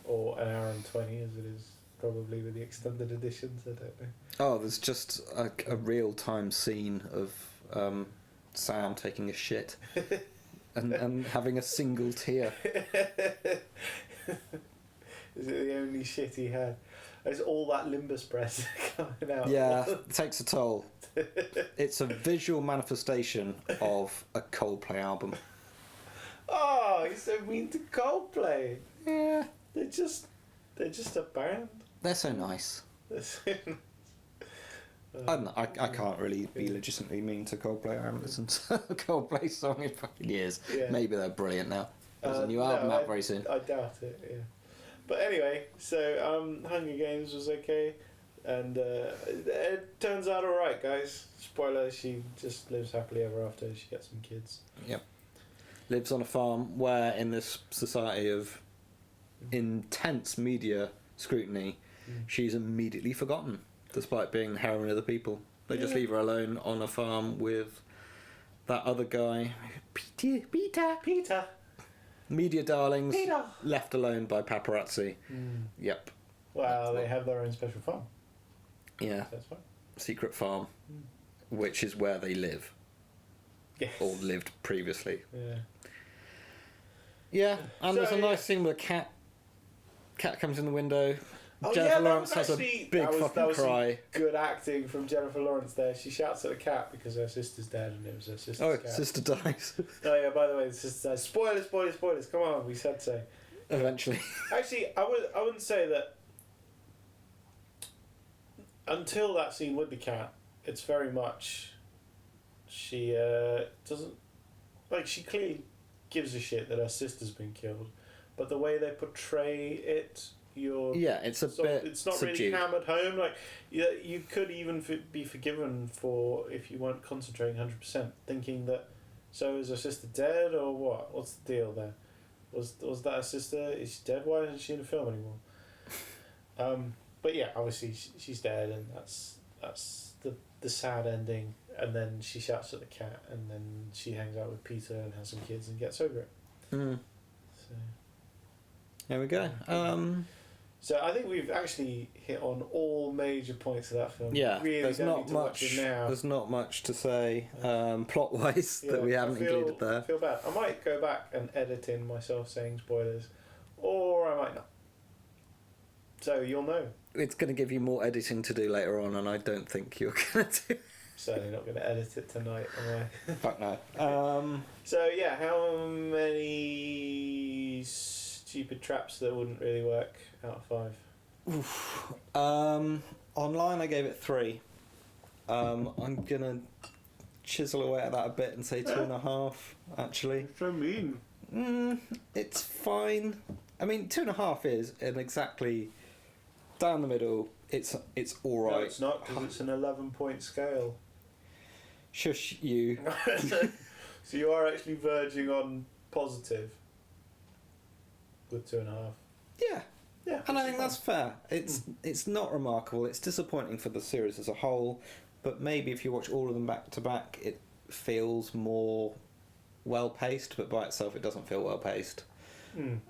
Or an hour and 20 as it is. Probably with the extended editions, I don't know. Oh, there's just a real-time scene of Sam taking a shit and having a single tear. Is it the only shit he had? It's all that Limbus press coming out. Yeah, it takes a toll. It's a visual manifestation of a Coldplay album. Oh, he's so mean to Coldplay. Yeah. They're just a band. They're so nice. I don't know, I can't really be legitimately mean to Coldplay. I haven't listened to a Coldplay song in fucking years. Yeah. Maybe they're brilliant now. There's a new album out very soon. I doubt it, yeah. But anyway, so Hunger Games was okay. And it turns out alright, guys. Spoiler, she just lives happily ever after. She gets some kids. Yep. Lives on a farm where, in this society of intense media scrutiny, she's immediately forgotten, despite being the heroine of the people. They just leave her alone on a farm with that other guy, Peter. Media darlings, Peter. left alone by paparazzi. Yep. Well, they have their own special farm. Yeah. That's fine. Secret farm, which is where they live. Yes. Or lived previously. Yeah. Yeah, and So, there's a nice scene with a cat. Cat comes in the window. Oh, Jennifer yeah, that Lawrence was has a actually- big that was fucking cry. Good acting from Jennifer Lawrence there. She shouts at the cat because her sister's dead and it was her sister's Oh, cat. sister dies. Oh yeah, by the way, the sister dies. Spoilers. Come on, we said so. Eventually. Actually, I wouldn't say that until that scene with the cat. It's very much she doesn't like. She clearly gives a shit that her sister's been killed, but the way they portray it, It's it's not subdued. really hammered home. Like you could even be forgiven for if you weren't concentrating 100%, thinking that. So is her sister dead or what? What's the deal there? Was that her sister? Is she dead? Why isn't she in the film anymore? But yeah, obviously she's dead, and that's the sad ending. And then she shouts at the cat, and then she hangs out with Peter and has some kids and gets over it. So There we go. So I think we've actually hit on all major points of that film. Yeah, really there's don't not need to watch much. it now. There's not much to say plot-wise that we haven't included there. I feel bad. I might go back and edit in myself saying spoilers, or I might not. So you'll know. It's going to give you more editing to do later on, and I don't think you're going to do. Certainly not going to edit it tonight, am I? Fuck no. So yeah, how many stupid traps that wouldn't really work out of 5? Online I gave it 3. I'm gonna chisel away at that a bit and say 2.5. Actually, So mean. it's fine. I mean, 2.5 is an exactly down the middle. It's all right. No, it's not, because it's an 11-point scale. Shush you. So you are actually verging on positive with 2.5. Yeah. Yeah, And I think that's fair. It's not remarkable. It's disappointing for the series as a whole, but maybe if you watch all of them back to back, it feels more well paced. But by itself, it doesn't feel well paced. And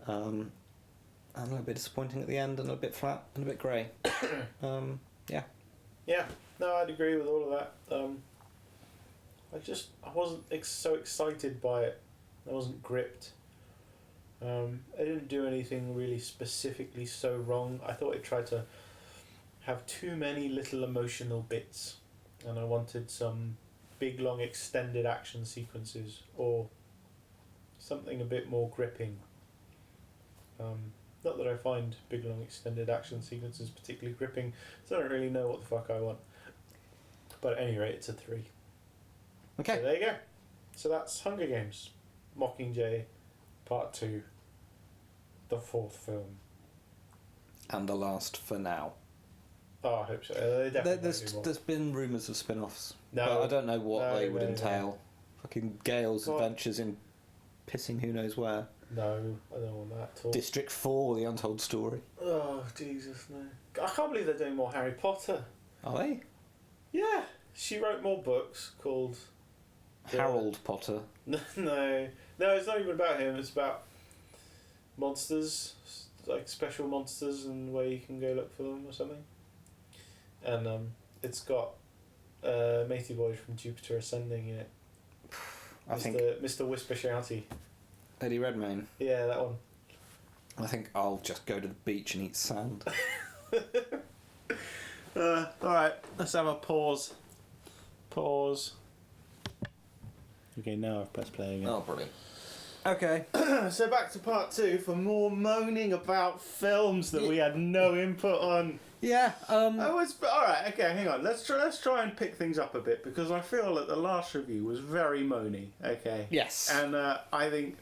a little bit disappointing at the end, and a bit flat, and a bit grey. Yeah. Yeah, no, I'd agree with all of that. I wasn't so excited by it. I wasn't gripped. I didn't do anything really specifically so wrong. I thought it tried to have too many little emotional bits, and I wanted some big, long, extended action sequences, or something a bit more gripping. Not that I find big, long, extended action sequences particularly gripping, so I don't really know what the fuck I want. But at any rate, it's a 3. Okay. So there you go. So that's Hunger Games, Mockingjay, Part 2, the 4th film. And the last for now. Oh, I hope so. They definitely do more. There's been rumours of spin-offs. No. But I don't know what they would no. entail. Fucking Gale's God. adventures in pissing who knows where. No, I don't want that at all. District 4, The Untold Story. Oh, Jesus, no. I can't believe they're doing more Harry Potter. Are they? Yeah. She wrote more books called... Harold Potter. No, it's not even about him. It's about monsters, like special monsters, and where you can go look for them or something. And it's got Matey Boy from Jupiter Ascending in it. I think Mr. Whisper Shouty. Eddie Redmayne. Yeah, that one. I think I'll just go to the beach and eat sand. Alright, let's have a pause. Pause. Okay, now I've pressed play again. Oh, brilliant. Okay. So back to part 2 for more moaning about films that we had no input on. Yeah. Alright, okay, hang on. Let's try and pick things up a bit, because I feel that the last review was very moany. Okay. Yes. And I think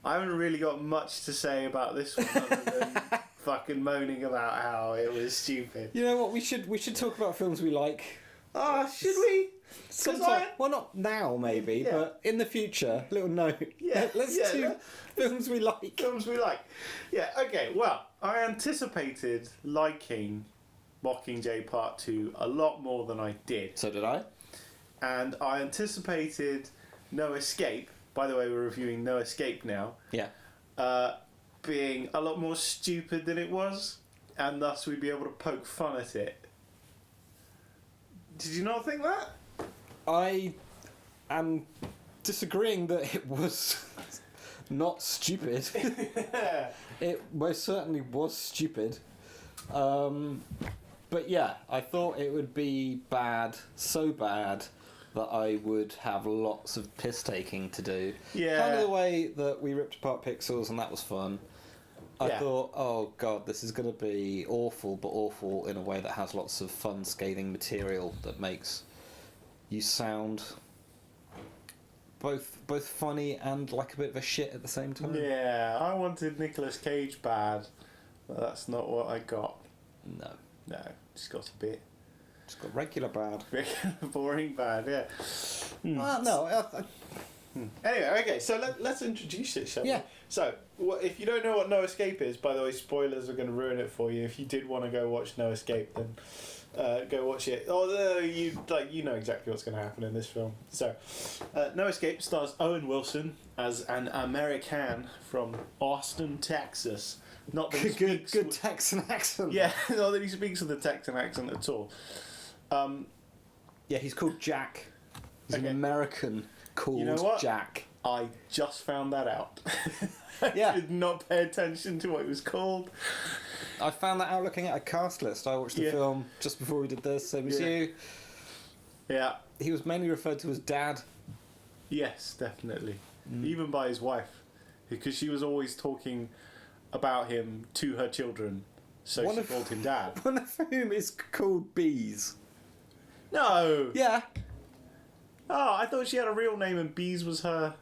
I haven't really got much to say about this one other than fucking moaning about how it was stupid. You know what? We should talk about films we like. Should we? Sometime. Well, not now, maybe, Yeah. but in the future. Little note. Yeah. Let's do films we like. Films we like. Yeah, okay, well, I anticipated liking Mockingjay Part 2 a lot more than I did. So did I. And I anticipated No Escape, by the way, we're reviewing No Escape now, Yeah. being a lot more stupid than it was, and thus we'd be able to poke fun at it. Did you not think that? I am disagreeing that it was not stupid. It most certainly was stupid. But yeah, I thought it would be bad, so bad that I would have lots of piss taking to do. Yeah. Kind of the way that we ripped apart Pixels, and that was fun. I Yeah. thought, oh god, this is going to be awful, but awful in a way that has lots of fun, scathing material that makes you sound both funny and like a bit of a shit at the same time. Yeah, I wanted Nicolas Cage bad, but that's not what I got. No, No, just got a bit just got regular bad. boring bad, yeah. No, Anyway, okay, so let's introduce it, shall we? Yeah. So, if you don't know what No Escape is, by the way, spoilers are going to ruin it for you. If you did want to go watch No Escape, then go watch it. Although you know exactly what's going to happen in this film. So, No Escape stars Owen Wilson as an American from Austin, Texas. Not that he speaks good Texan accent. Yeah, not that he speaks with a Texan accent at all. Yeah, he's called Jack. He's Okay. an American called You know what? Jack. I just found that out. I Yeah. did not pay attention to what it was called. I found that out looking at a cast list. I watched the Yeah. film just before we did this, same as Yeah. you. Yeah. He was mainly referred to as Dad. Yes, definitely. Even by his wife, because she was always talking about him to her children, so One she of- called him Dad. One of whom is called Bees. No. Yeah. Oh, I thought she had a real name and Bees was her.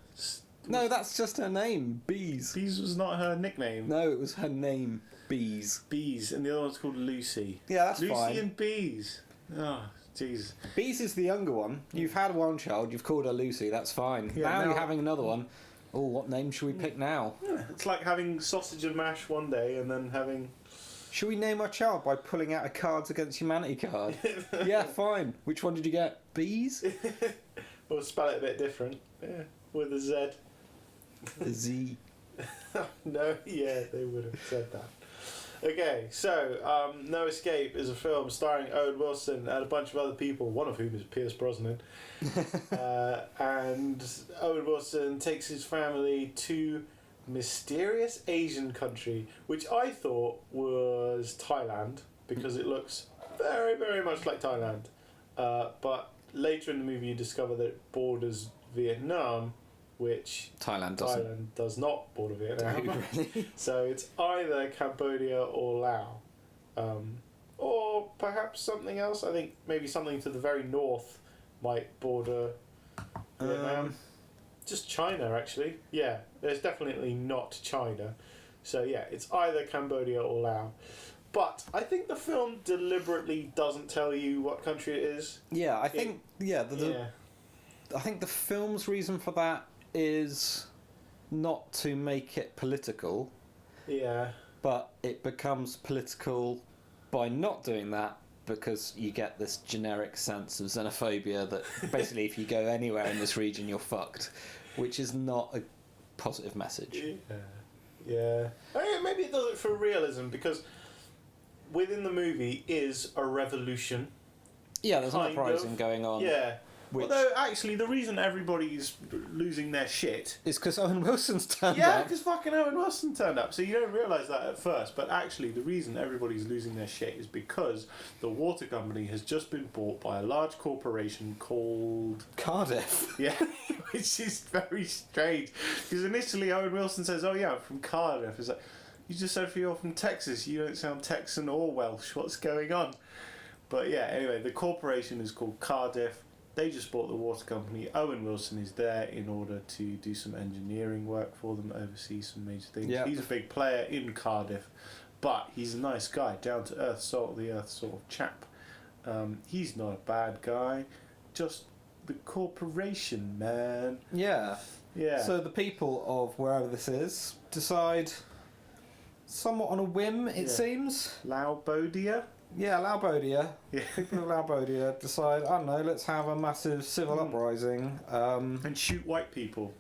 No, that's just her name. Bees. Bees was not her nickname. No, it was her name. Bees. Bees, and the other one's called Lucy. Yeah, that's Lucy fine. and Bees. Oh, jeez. Bees is the younger one. You've had one child, you've called her Lucy, that's fine. Yeah, now now- you're having another one. Oh, what name should we pick now? Yeah, it's like having sausage and mash one day and then having. Should we name our child by pulling out a Cards Against Humanity card? Yeah, fine. Which one did you get? Bees? Or spell it a bit different. Yeah, with a Z. A Z. No, yeah, they would have said that. Okay, so No Escape is a film starring Owen Wilson and a bunch of other people, one of whom is Pierce Brosnan. And Owen Wilson takes his family to mysterious Asian country, which I thought was Thailand, because it looks very, very much like Thailand. But later in the movie you discover that it borders Vietnam, which Thailand doesn't. Thailand does not border Vietnam. Really? So it's either Cambodia or Laos. Or perhaps something else. I think maybe something to the very north might border Vietnam. Just China, actually. Yeah, there's definitely not China. So yeah, it's either Cambodia or Laos. But I think the film deliberately doesn't tell you what country it is. Yeah, I think Yeah. I think the film's reason for that is not to make it political, Yeah. but it becomes political by not doing that because you get this generic sense of xenophobia that basically if you go anywhere in this region you're fucked, which is not a positive message. Yeah. Oh, yeah, maybe it does it for realism because within the movie is a revolution. Yeah, there's an Kind uprising of. going on. Yeah. Although, actually, the reason everybody's losing their shit... is because Owen Wilson's turned Yeah, up. because fucking Owen Wilson turned up. So you don't realise that at first. But actually, the reason everybody's losing their shit is because the water company has just been bought by a large corporation called... Cardiff. Yeah, which is very strange. Because initially Owen Wilson says, oh yeah, I'm from Cardiff. It's like, you just said you're from Texas. You don't sound Texan or Welsh. What's going on? But yeah, anyway, the corporation is called Cardiff. They just bought the water company. Owen Wilson is there in order to do some engineering work for them, oversee some major things. Yep. He's a big player in Cardiff, but he's a nice guy, down to earth, salt of the earth sort of chap. He's not a bad guy, just the corporation, man. Yeah. Yeah. So the people of wherever this is decide, somewhat on a whim, it seems. Laubodia? Yeah, Laubodia. Yeah. People of Laubodia decide, I don't know, let's have a massive civil uprising. And shoot white people.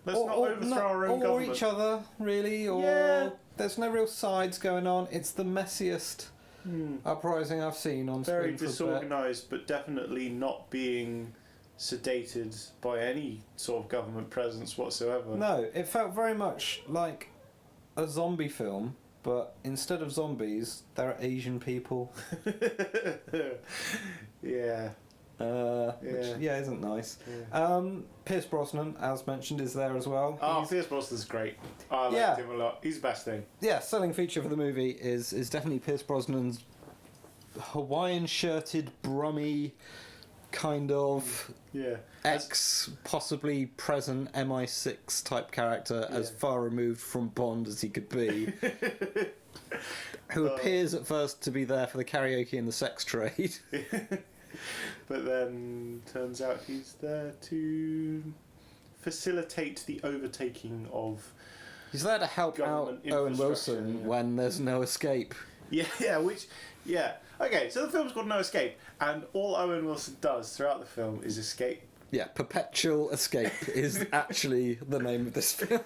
Let's not overthrow our own or government. each other, really, or there's no real sides going on. It's the messiest uprising I've seen on Very screen for a bit. disorganised, but definitely not being sedated by any sort of government presence whatsoever. No, it felt very much like a zombie film, but instead of zombies, there are Asian people. Yeah. Which isn't nice. Yeah. Pierce Brosnan, as mentioned, is there as well. Oh, Pierce Brosnan's great. I liked him a lot. He's the best thing. Yeah, selling feature for the movie is definitely Pierce Brosnan's Hawaiian shirted, brummy kind of possibly present MI6 type character, as far removed from Bond as he could be. Who appears at first to be there for the karaoke and the sex trade. But then turns out he's there to facilitate the overtaking of... He's there to help out Owen Wilson when there's no escape. Okay, so the film's called No Escape, and all Owen Wilson does throughout the film is escape. Yeah, Perpetual Escape is actually the name of this film.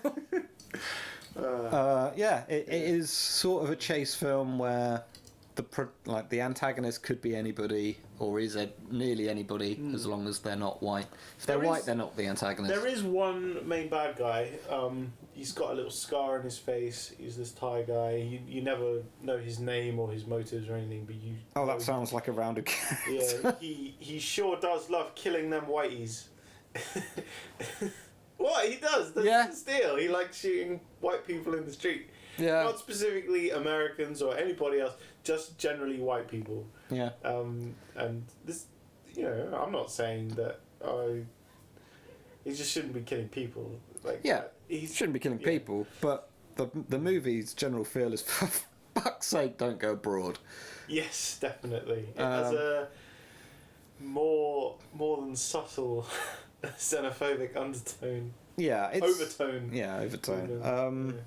It is sort of a chase film where the antagonist could be anybody, or is nearly anybody, as long as they're not white. If they're white, they're not the antagonist. There is one main bad guy. He's got a little scar on his face. He's this Thai guy. You never know his name or his motives or anything, but you... Oh, that sounds like a rounded character. Yeah, he sure does love killing them whiteys. What? He does. That's the deal. He likes shooting white people in the street. Yeah. Not specifically Americans or anybody else, just generally white people. Yeah. And this, I'm not saying that he just shouldn't be killing people. He shouldn't be killing people, but the movie's general feel is, for fuck's sake, don't go abroad. Yes, definitely. It has a more than subtle xenophobic undertone. Yeah, overtone. Yeah, overtone.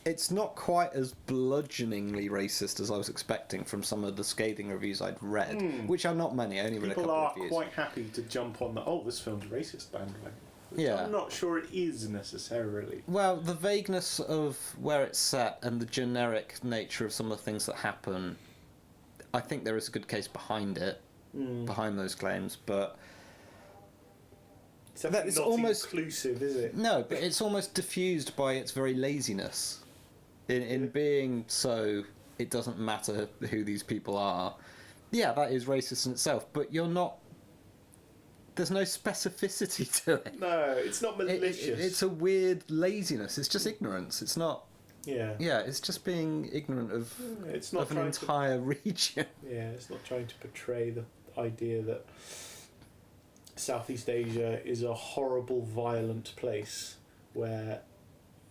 It's not quite as bludgeoningly racist as I was expecting from some of the scathing reviews I'd read, which are not many. I only read a couple of reviews. People are quite happy to jump on this film's racist bandwagon. Yeah. I'm not sure it is necessarily. Well, the vagueness of where it's set and the generic nature of some of the things that happen, I think there is a good case behind it, behind those claims, but... It's not almost inclusive, is it? No, but it's almost diffused by its very laziness. In being so, it doesn't matter who these people are. Yeah, that is racist in itself, but you're not... There's no specificity to it. No, it's not malicious. It's a weird laziness. It's just ignorance. It's not... Yeah. Yeah, it's just being ignorant of an entire region. Yeah, it's not trying to portray the idea that Southeast Asia is a horrible, violent place where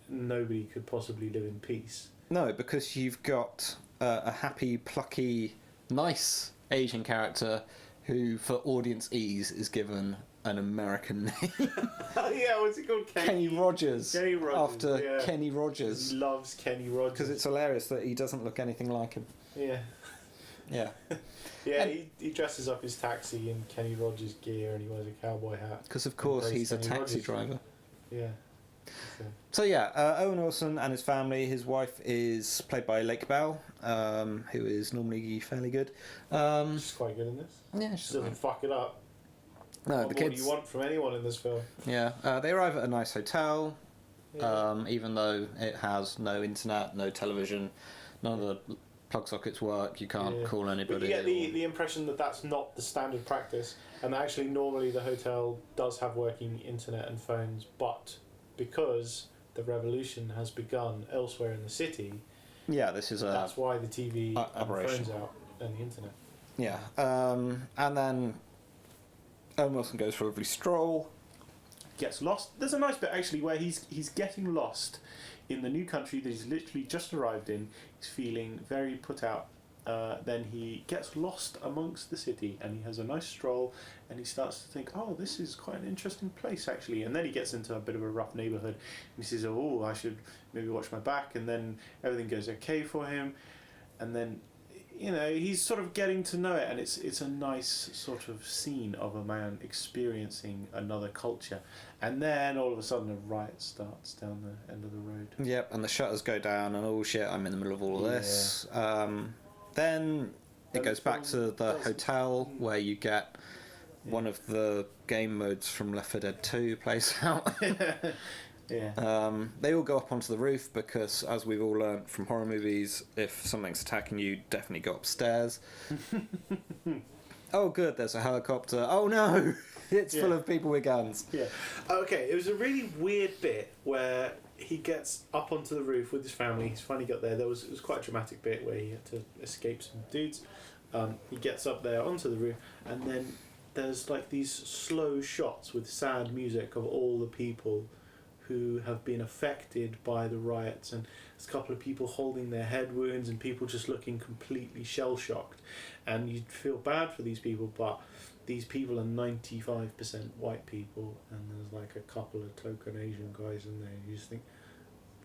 nobody could possibly live in peace. No, because you've got a happy, plucky, nice Asian character who, for audience ease, is given an American name. Yeah, what's he called? Kenny Rogers. Kenny Rogers. After Kenny Rogers. He loves Kenny Rogers. Because it's hilarious that he doesn't look anything like him. Yeah. Yeah. Yeah, he dresses up his taxi in Kenny Rogers gear and he wears a cowboy hat. Because, of course, he's a taxi driver. Yeah. So yeah, Owen Wilson and his family. His wife is played by Lake Bell, who is normally fairly good. She's quite good in this. Yeah, she doesn't fuck it up. No, What the more do kids. you want from anyone in this film? Yeah, they arrive at a nice hotel. Yeah. Even though it has no internet, no television, none of the plug sockets work, you can't call But anybody. you get the impression that that's not the standard practice, and that actually normally the hotel does have working internet and phones, but because the revolution has begun elsewhere in the city, yeah, this is a. that's why the TV and the aberration. phones out and the internet. Yeah, and then Owen Wilson goes for a lovely stroll. Gets lost. There's a nice bit actually where he's getting lost in the new country that he's literally just arrived in. He's feeling very put out. Then he gets lost amongst the city and he has a nice stroll and he starts to think, oh, this is quite an interesting place actually. And then he gets into a bit of a rough neighbourhood and he says, oh, I should maybe watch my back. And then everything goes okay for him. And then, you know, he's sort of getting to know it, and it's a nice sort of scene of a man experiencing another culture. And then all of a sudden a riot starts down the end of the road. Yep, and the shutters go down, and oh shit, I'm in the middle of all of this. Then it goes back to the hotel where you get one of the game modes from Left 4 Dead 2 plays out. Yeah. They all go up onto the roof because, as we've all learnt from horror movies, if something's attacking you, definitely go upstairs. Oh, good, there's a helicopter. Oh no, it's full of people with guns. Yeah. Okay, it was a really weird bit where he gets up onto the roof with his family. He's finally got there. It was quite a dramatic bit where he had to escape some dudes. He gets up there onto the roof, and then there's like these slow shots with sad music of all the people who have been affected by the riots, and there's a couple of people holding their head wounds and people just looking completely shell-shocked, and you feel bad for these people, but these people are 95% white people, and there's like a couple of token Asian guys in there. You just think,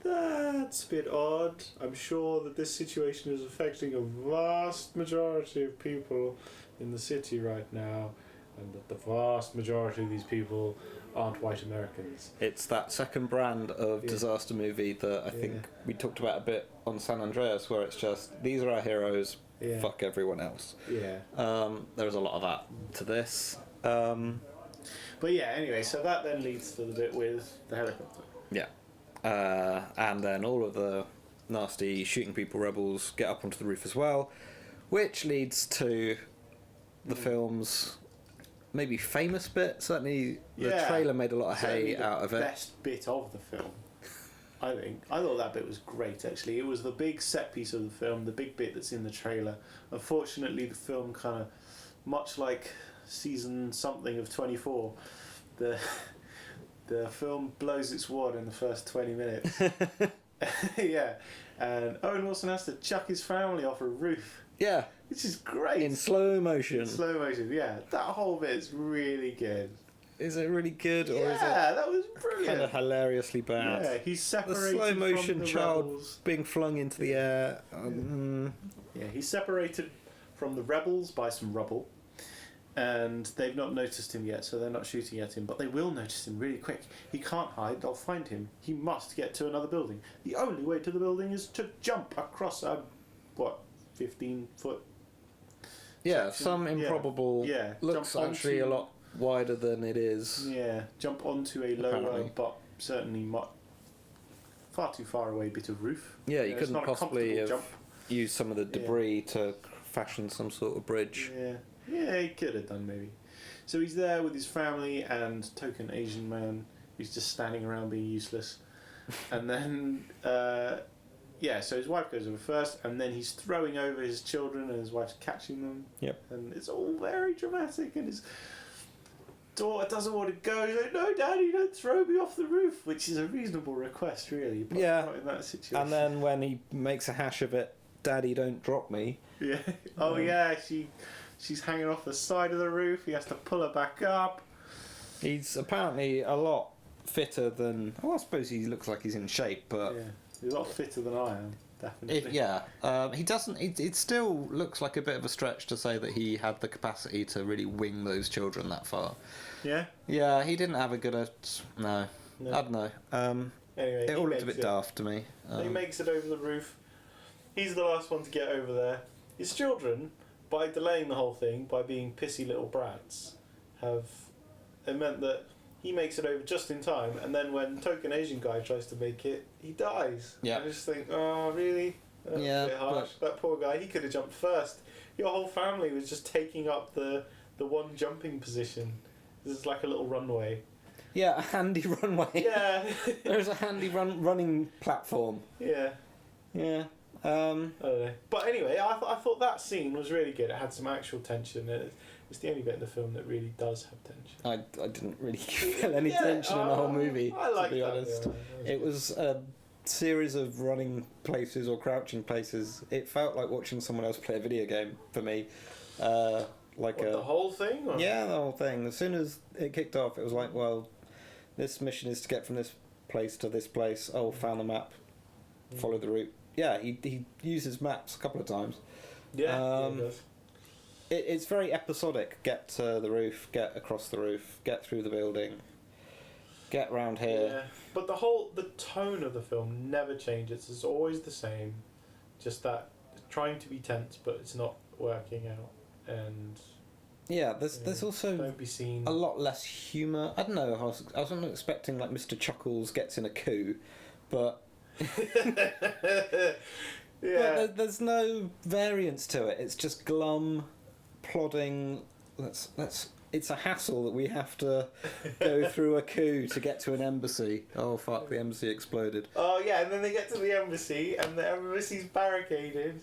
that's a bit odd. I'm sure that this situation is affecting a vast majority of people in the city right now, and that the vast majority of these people aren't white Americans. It's that second brand of disaster movie that I think we talked about a bit on San Andreas, where it's just, these are our heroes, fuck everyone else. Yeah. There's a lot of that to this. But yeah, anyway, so that then leads to the bit with the helicopter. Yeah. And then all of the nasty shooting people rebels get up onto the roof as well, which leads to the film's maybe famous bit. Certainly the trailer made a lot of hay out of it. Best bit of the film, I think. I thought that bit was great, actually. It was the big set piece of the film, the big bit that's in the trailer. Unfortunately, the film kind of, much like season something of 24, the film blows its wad in the first 20 minutes. Yeah, and Owen Wilson has to chuck his family off a roof. Yeah. Which is great. In slow motion. In slow motion, yeah. That whole bit's really good. Is it really good, or is it that was brilliant. kind of hilariously bad? Yeah, he's separated the slow motion from the child rebels. being flung into the air. Yeah, he's separated from the rebels by some rubble, and they've not noticed him yet, so they're not shooting at him, but they will notice him really quick. He can't hide, they'll find him. He must get to another building. The only way to the building is to jump across a, 15-foot... Yeah, section. some improbable... Yeah. Looks Jump actually a lot wider than it is. Yeah, jump onto a lower, Apparently. but certainly far too far away bit of roof. Yeah, you couldn't possibly have jump. used some of the debris to fashion some sort of bridge. Yeah, he could have done maybe. So he's there with his family and token Asian man who's just standing around being useless. And then, so his wife goes over first, and then he's throwing over his children and his wife's catching them. Yep. And it's all very dramatic, and his daughter doesn't want to go. He's like, no, Daddy, don't throw me off the roof, which is a reasonable request, really, but not in that situation. And then when he makes a hash of it, Daddy, don't drop me. Yeah. Oh, she's hanging off the side of the roof. He has to pull her back up. He's apparently a lot fitter than... Well, I suppose he looks like he's in shape, but... Yeah, he's a lot fitter than I am, definitely. He doesn't... It still looks like a bit of a stretch to say that he had the capacity to really wing those children that far. Yeah? Yeah, he didn't have a good... No. I don't know. Anyway, it all looked a bit daft to me. He makes it over the roof. He's the last one to get over there. His children, by delaying the whole thing, by being pissy little brats, have it meant that he makes it over just in time, and then when token Asian guy tries to make it, he dies. Yeah. I just think, oh, really? That's a bit harsh. That poor guy, he could have jumped first. Your whole family was just taking up the one jumping position. This is like a little runway. Yeah, a handy runway. Yeah. There's a handy running platform. Yeah. Yeah. I don't know. But anyway, I thought that scene was really good. It had some actual tension. It's the only bit in the film that really does have tension. I didn't really feel any tension in the whole movie, I like to be that, honest. yeah. It was a series of running places or crouching places. It felt like watching someone else play a video game for me. The whole thing? Or? Yeah, the whole thing. As soon as it kicked off, it was like, well, this mission is to get from this place to this place. Oh, found the map. Follow the route. Yeah, he uses maps a couple of times. Yeah, he does. It's very episodic. Get to the roof, get across the roof, get through the building, get round here. Yeah, but the tone of the film never changes. It's always the same. Just that trying to be tense, but it's not working out. And yeah, there's also don't be seen. a lot less humour. I don't know. I was not expecting like Mr. Chuckles gets in a coup, but yeah, but there's no variance to it. It's just glum, plodding. It's a hassle that we have to go through a coup to get to an embassy. Oh fuck! The embassy exploded. Oh yeah, and then they get to the embassy, and the embassy's barricaded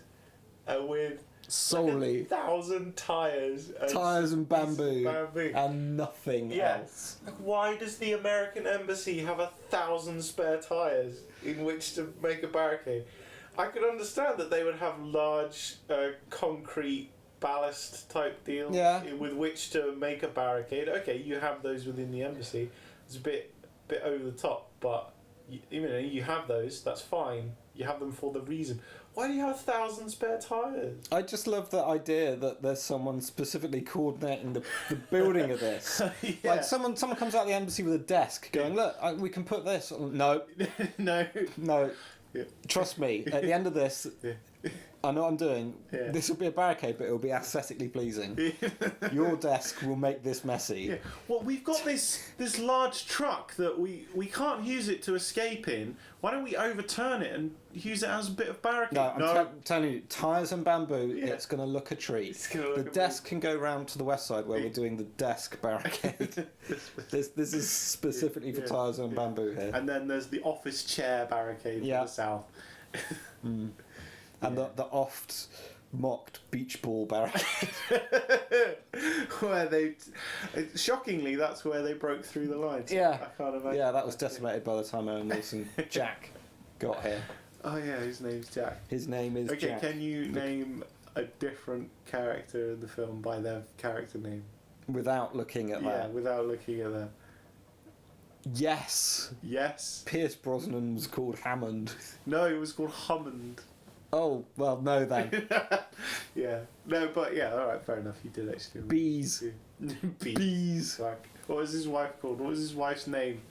with Solely like 1,000 tyres and bamboo and nothing else. Like, why does the American embassy have 1,000 spare tyres in which to make a barricade? I could understand that they would have large concrete ballast type deals with which to make a barricade. Okay, you have those within the embassy. It's a bit over the top, but you have those. That's fine. You have them for the reason. Why do you have 1,000 spare tyres? I just love the idea that there's someone specifically coordinating the building of this. Yeah. Like someone comes out of the embassy with a desk going, look, we can put this. No. No. Yeah. Trust me, at the end of this, I know what I'm doing. Yeah. This will be a barricade, but it will be aesthetically pleasing. Your desk will make this messy. Yeah. Well, we've got this large truck that we can't use it to escape in. Why don't we overturn it and use it as a bit of barricade? No, I'm telling you, tyres and bamboo, it's going to look a treat. The desk can go round to the west side where we're doing the desk barricade. This is specifically for tyres and bamboo here. And then there's the office chair barricade for the south. And the oft mocked beach ball barricade. Where shockingly, that's where they broke through the lines. Yeah. I can't imagine. Yeah, that was decimated by the time Owen Wilson Jack got here. Oh yeah, his name's Jack. His name is Jack. Okay, can you name a different character in the film by their character name? Without looking at that. Yeah, without looking at that. Yes. Yes. Pierce Brosnan was called Hammond. No, it was called Hammond. Oh, well, no then. Yeah. No, but yeah, alright, fair enough. You did actually. Bees. Bees. Fuck. What was his wife called? What was his wife's name?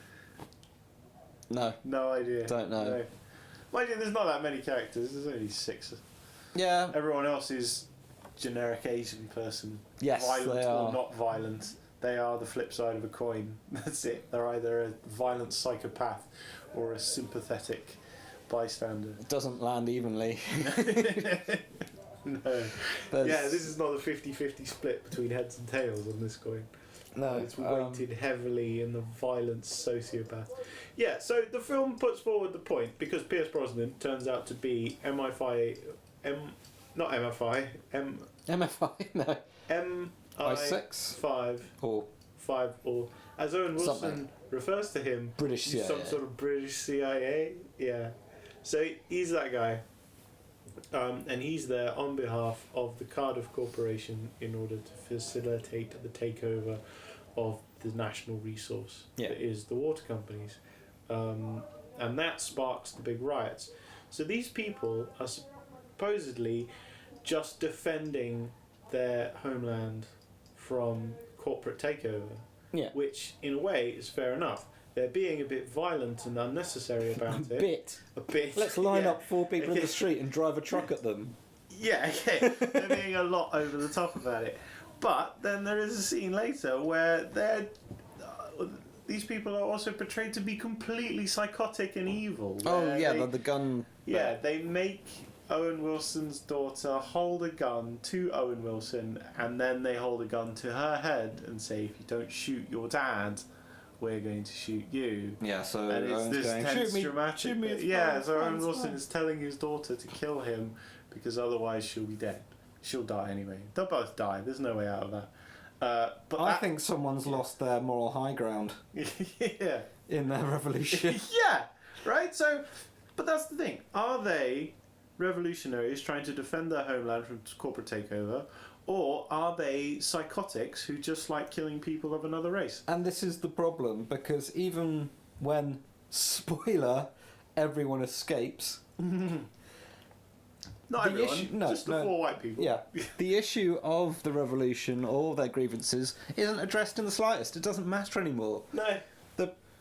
No. No idea. Don't know. No. Mind you, there's not that many characters. There's only 6. Yeah. Everyone else is generic Asian person. Yes, violent they or are. not violent. They are the flip side of a coin. That's it. They're either a violent psychopath or a sympathetic bystander. It doesn't land evenly. No. Yeah, this is not a 50-50 split between heads and tails on this coin. No, it's weighted heavily in the violent sociopath. Yeah, so the film puts forward the point because Pierce Brosnan turns out to be MI5, not MI5, MFI, no. MI6 5 or 5 or as Owen Wilson something. refers to him, British CIA. some sort of British CIA. Yeah, so he's that guy. And he's there on behalf of the Cardiff Corporation in order to facilitate the takeover of the national resource that is the water companies. And that sparks the big riots. So these people are supposedly just defending their homeland from corporate takeover, which in a way is fair enough. They're being a bit violent and unnecessary about it. A bit. Let's line up 4 people in the street and drive a truck at them. Yeah, okay. They're being a lot over the top about it. But then there is a scene later where they're these people are also portrayed to be completely psychotic and evil. Oh yeah, the gun. Yeah, they make Owen Wilson's daughter hold a gun to Owen Wilson, and then they hold a gun to her head and say, "If you don't shoot your dad, we're going to shoot you." Yeah, so and it's Owen's this going, tense, shoot dramatic. me, it's yeah, fine, so it's Owen fine, Wilson is telling his daughter to kill him because otherwise she'll be dead. She'll die anyway. They'll both die. There's no way out of that. But I think someone's lost their moral high ground yeah. in their revolution. Yeah, right? So, but that's the thing. Are they revolutionaries trying to defend their homeland from corporate takeover, or are they psychotics who just like killing people of another race? And this is the problem, because even when, spoiler, everyone escapes... Not everyone, just the 4 white people. Yeah. The issue of the revolution or their grievances isn't addressed in the slightest. It doesn't matter anymore. No.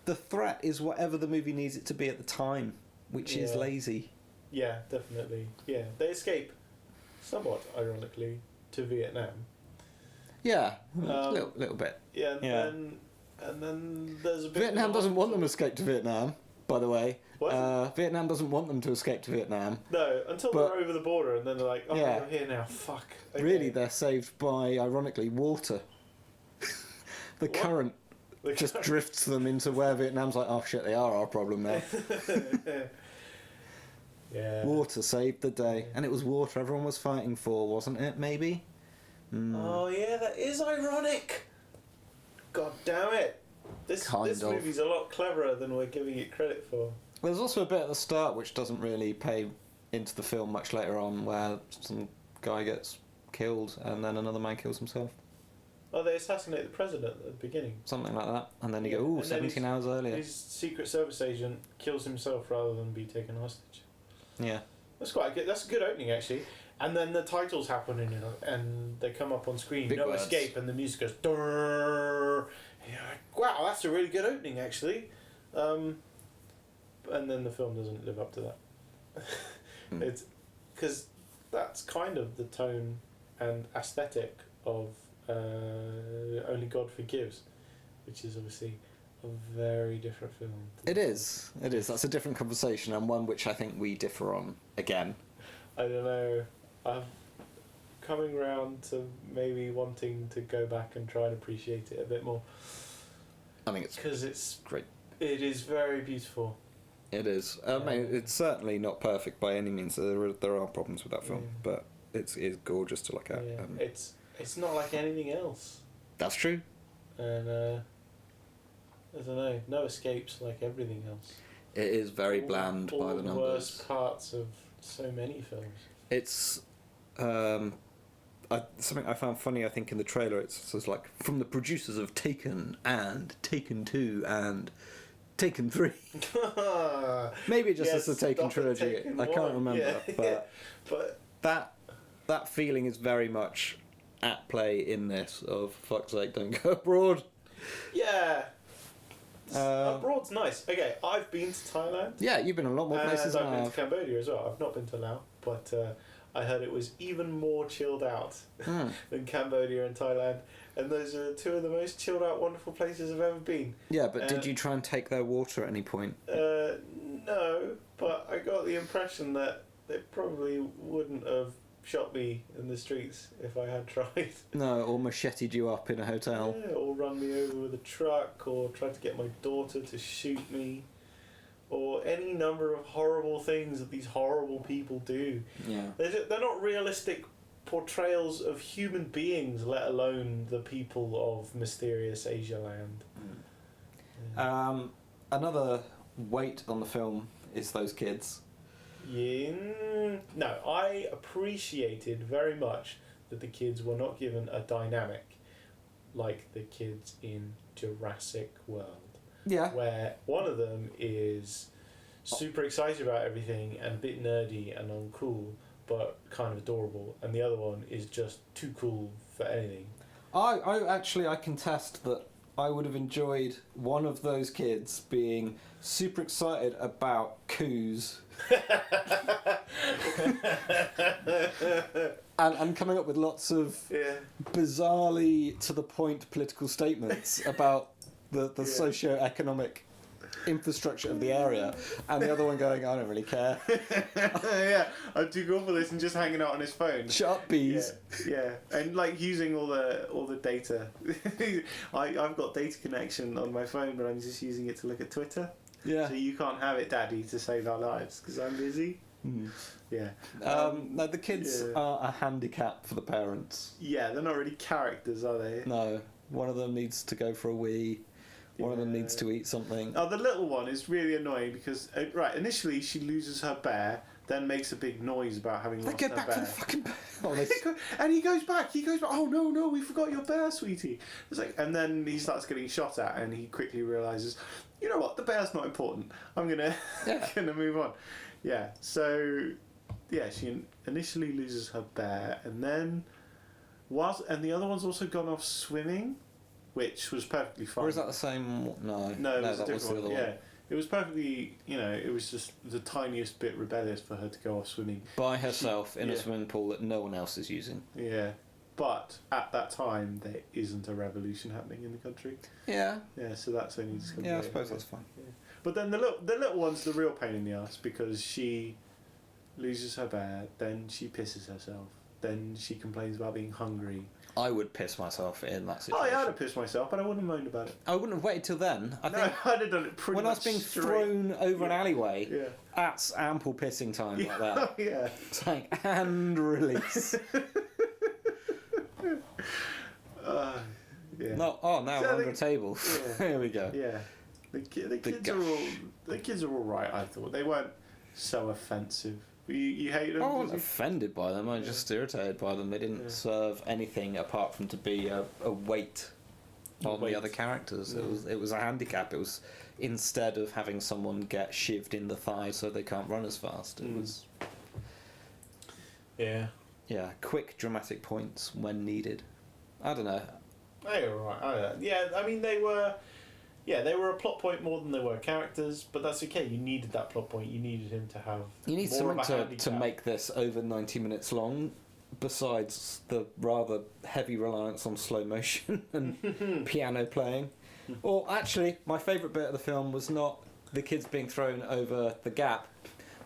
The threat is whatever the movie needs it to be at the time, which is lazy. Yeah, definitely. Yeah, they escape, somewhat ironically, to Vietnam. Yeah, a little bit. Yeah, and then there's a bit... Vietnam doesn't want them to escape to Vietnam, by the way. What? Vietnam doesn't want them to escape to Vietnam. No, until they're over the border, and then they're like, we're here now, fuck. Okay. Really, they're saved by, ironically, water. The current just drifts them into where Vietnam's like, oh shit, they are our problem now. Yeah. Water saved the day. And it was water everyone was fighting for, wasn't it, maybe? Oh yeah, that is ironic. God damn it. This movie's a lot cleverer than we're giving it credit for. There's also a bit at the start which doesn't really pay into the film much later on, where some guy gets killed and then another man kills himself. Oh, they assassinate the president at the beginning. Something like that. And then you go, ooh, 17 hours earlier. His Secret Service agent kills himself rather than be taken hostage. Yeah. That's quite good. That's a good opening, actually. And then the titles happen, and they come up on screen. Big no words. escape, and the music goes. Durr. You're like, wow, that's a really good opening, actually. And then the film doesn't live up to that. It's because that's kind of the tone and aesthetic of Only God Forgives, which is obviously a very different film. It is. That's a different conversation, and one which I think we differ on again. I don't know. I'm coming round to maybe wanting to go back and try and appreciate it a bit more. I think it's because it's great. It is very beautiful. It is. I mean, it's certainly not perfect by any means. There are problems with that film, but it's gorgeous to look at. Yeah. It's not like anything else. That's true. And I don't know. No escapes like everything else. It is very bland by the numbers. All the worst parts of so many films. It's something I found funny. I think in the trailer it says like from the producers of Taken and Taken 2 and Taken 3. Maybe it just says the Taken trilogy. Taken I can't 1. remember, Yeah. but that feeling is very much at play in this. Of fuck's sake, don't go abroad. Yeah. Abroad's nice. Okay, I've been to Thailand. Yeah, you've been a lot more places than I I've been have. to Cambodia as well. I've not been to Laos, but I heard it was even more chilled out than Cambodia and Thailand. And those are two of the most chilled out, wonderful places I've ever been. Yeah, but did you try and take their water at any point? No, but I got the impression that they probably wouldn't have shot me in the streets if I had tried. No, or macheted you up in a hotel. Yeah, or run me over with a truck, or tried to get my daughter to shoot me, or any number of horrible things that these horrible people do. Yeah. They're not realistic portrayals of human beings, let alone the people of mysterious Asia land. Another weight on the film is those kids. Yeah, no, I appreciated very much that the kids were not given a dynamic like the kids in Jurassic World. Yeah. Where one of them is super excited about everything and a bit nerdy and uncool, but kind of adorable, and the other one is just too cool for anything. I contest that I would have enjoyed one of those kids being super excited about coups and coming up with lots of bizarrely to the point political statements about the socio-economic infrastructure of the area, and the other one going, I don't really care. Yeah, I'm too cool for this, and just hanging out on his phone. Shut up, bees. Yeah, and like using all the data. I've got data connection on my phone, but I'm just using it to look at Twitter. Yeah. So you can't have it, Daddy, to save our lives because I'm busy. Yeah. No, the kids are a handicap for the parents. Yeah, they're not really characters, are they? No, one of them needs to go for a wee. One of them needs to eat something. Oh, the little one is really annoying because initially she loses her bear, then makes a big noise about having lost her bear. Get back for the fucking bear. And he goes back. Oh no, we forgot your bear, sweetie. It's like, and then he starts getting shot at, and he quickly realizes, you know what, the bear's not important. I'm gonna move on. Yeah. So she initially loses her bear, and then the other one's also gone off swimming, which was perfectly fine. Or is that the same? No, that was the other one. Yeah, it was perfectly. It was just the tiniest bit rebellious for her to go off swimming by herself in a swimming pool that no one else is using. Yeah, but at that time there isn't a revolution happening in the country. Yeah. Yeah, so that's only just. Yeah, I suppose that's fine. Yeah. But then the little one's the real pain in the ass because she loses her bear, then she pisses herself, then she complains about being hungry. I would piss myself in that situation. Oh, yeah, I'd have pissed myself, but I wouldn't have moaned about it. I wouldn't have waited till then. I'd have done it pretty when much I was being straight. thrown over an alleyway, that's ample pissing time like that. Yeah. It's like, and release. Yeah. No, now we're under a table. Yeah. Here we go. Yeah. The kids are all right, I thought. They weren't so offensive. You hate them? I wasn't offended by them, I was just irritated by them. They didn't serve anything apart from to be a weight on the other characters. It was a handicap. It was, instead of having someone get shivved in the thigh so they can't run as fast, it was... Yeah. Yeah, quick dramatic points when needed. I don't know. They were right. Yeah, I mean, they were a plot point more than they were characters, but that's okay. You needed that plot point. You needed him to have. You need something to make this over 90 minutes long, besides the rather heavy reliance on slow motion and piano playing. Or actually, my favourite bit of the film was not the kids being thrown over the gap.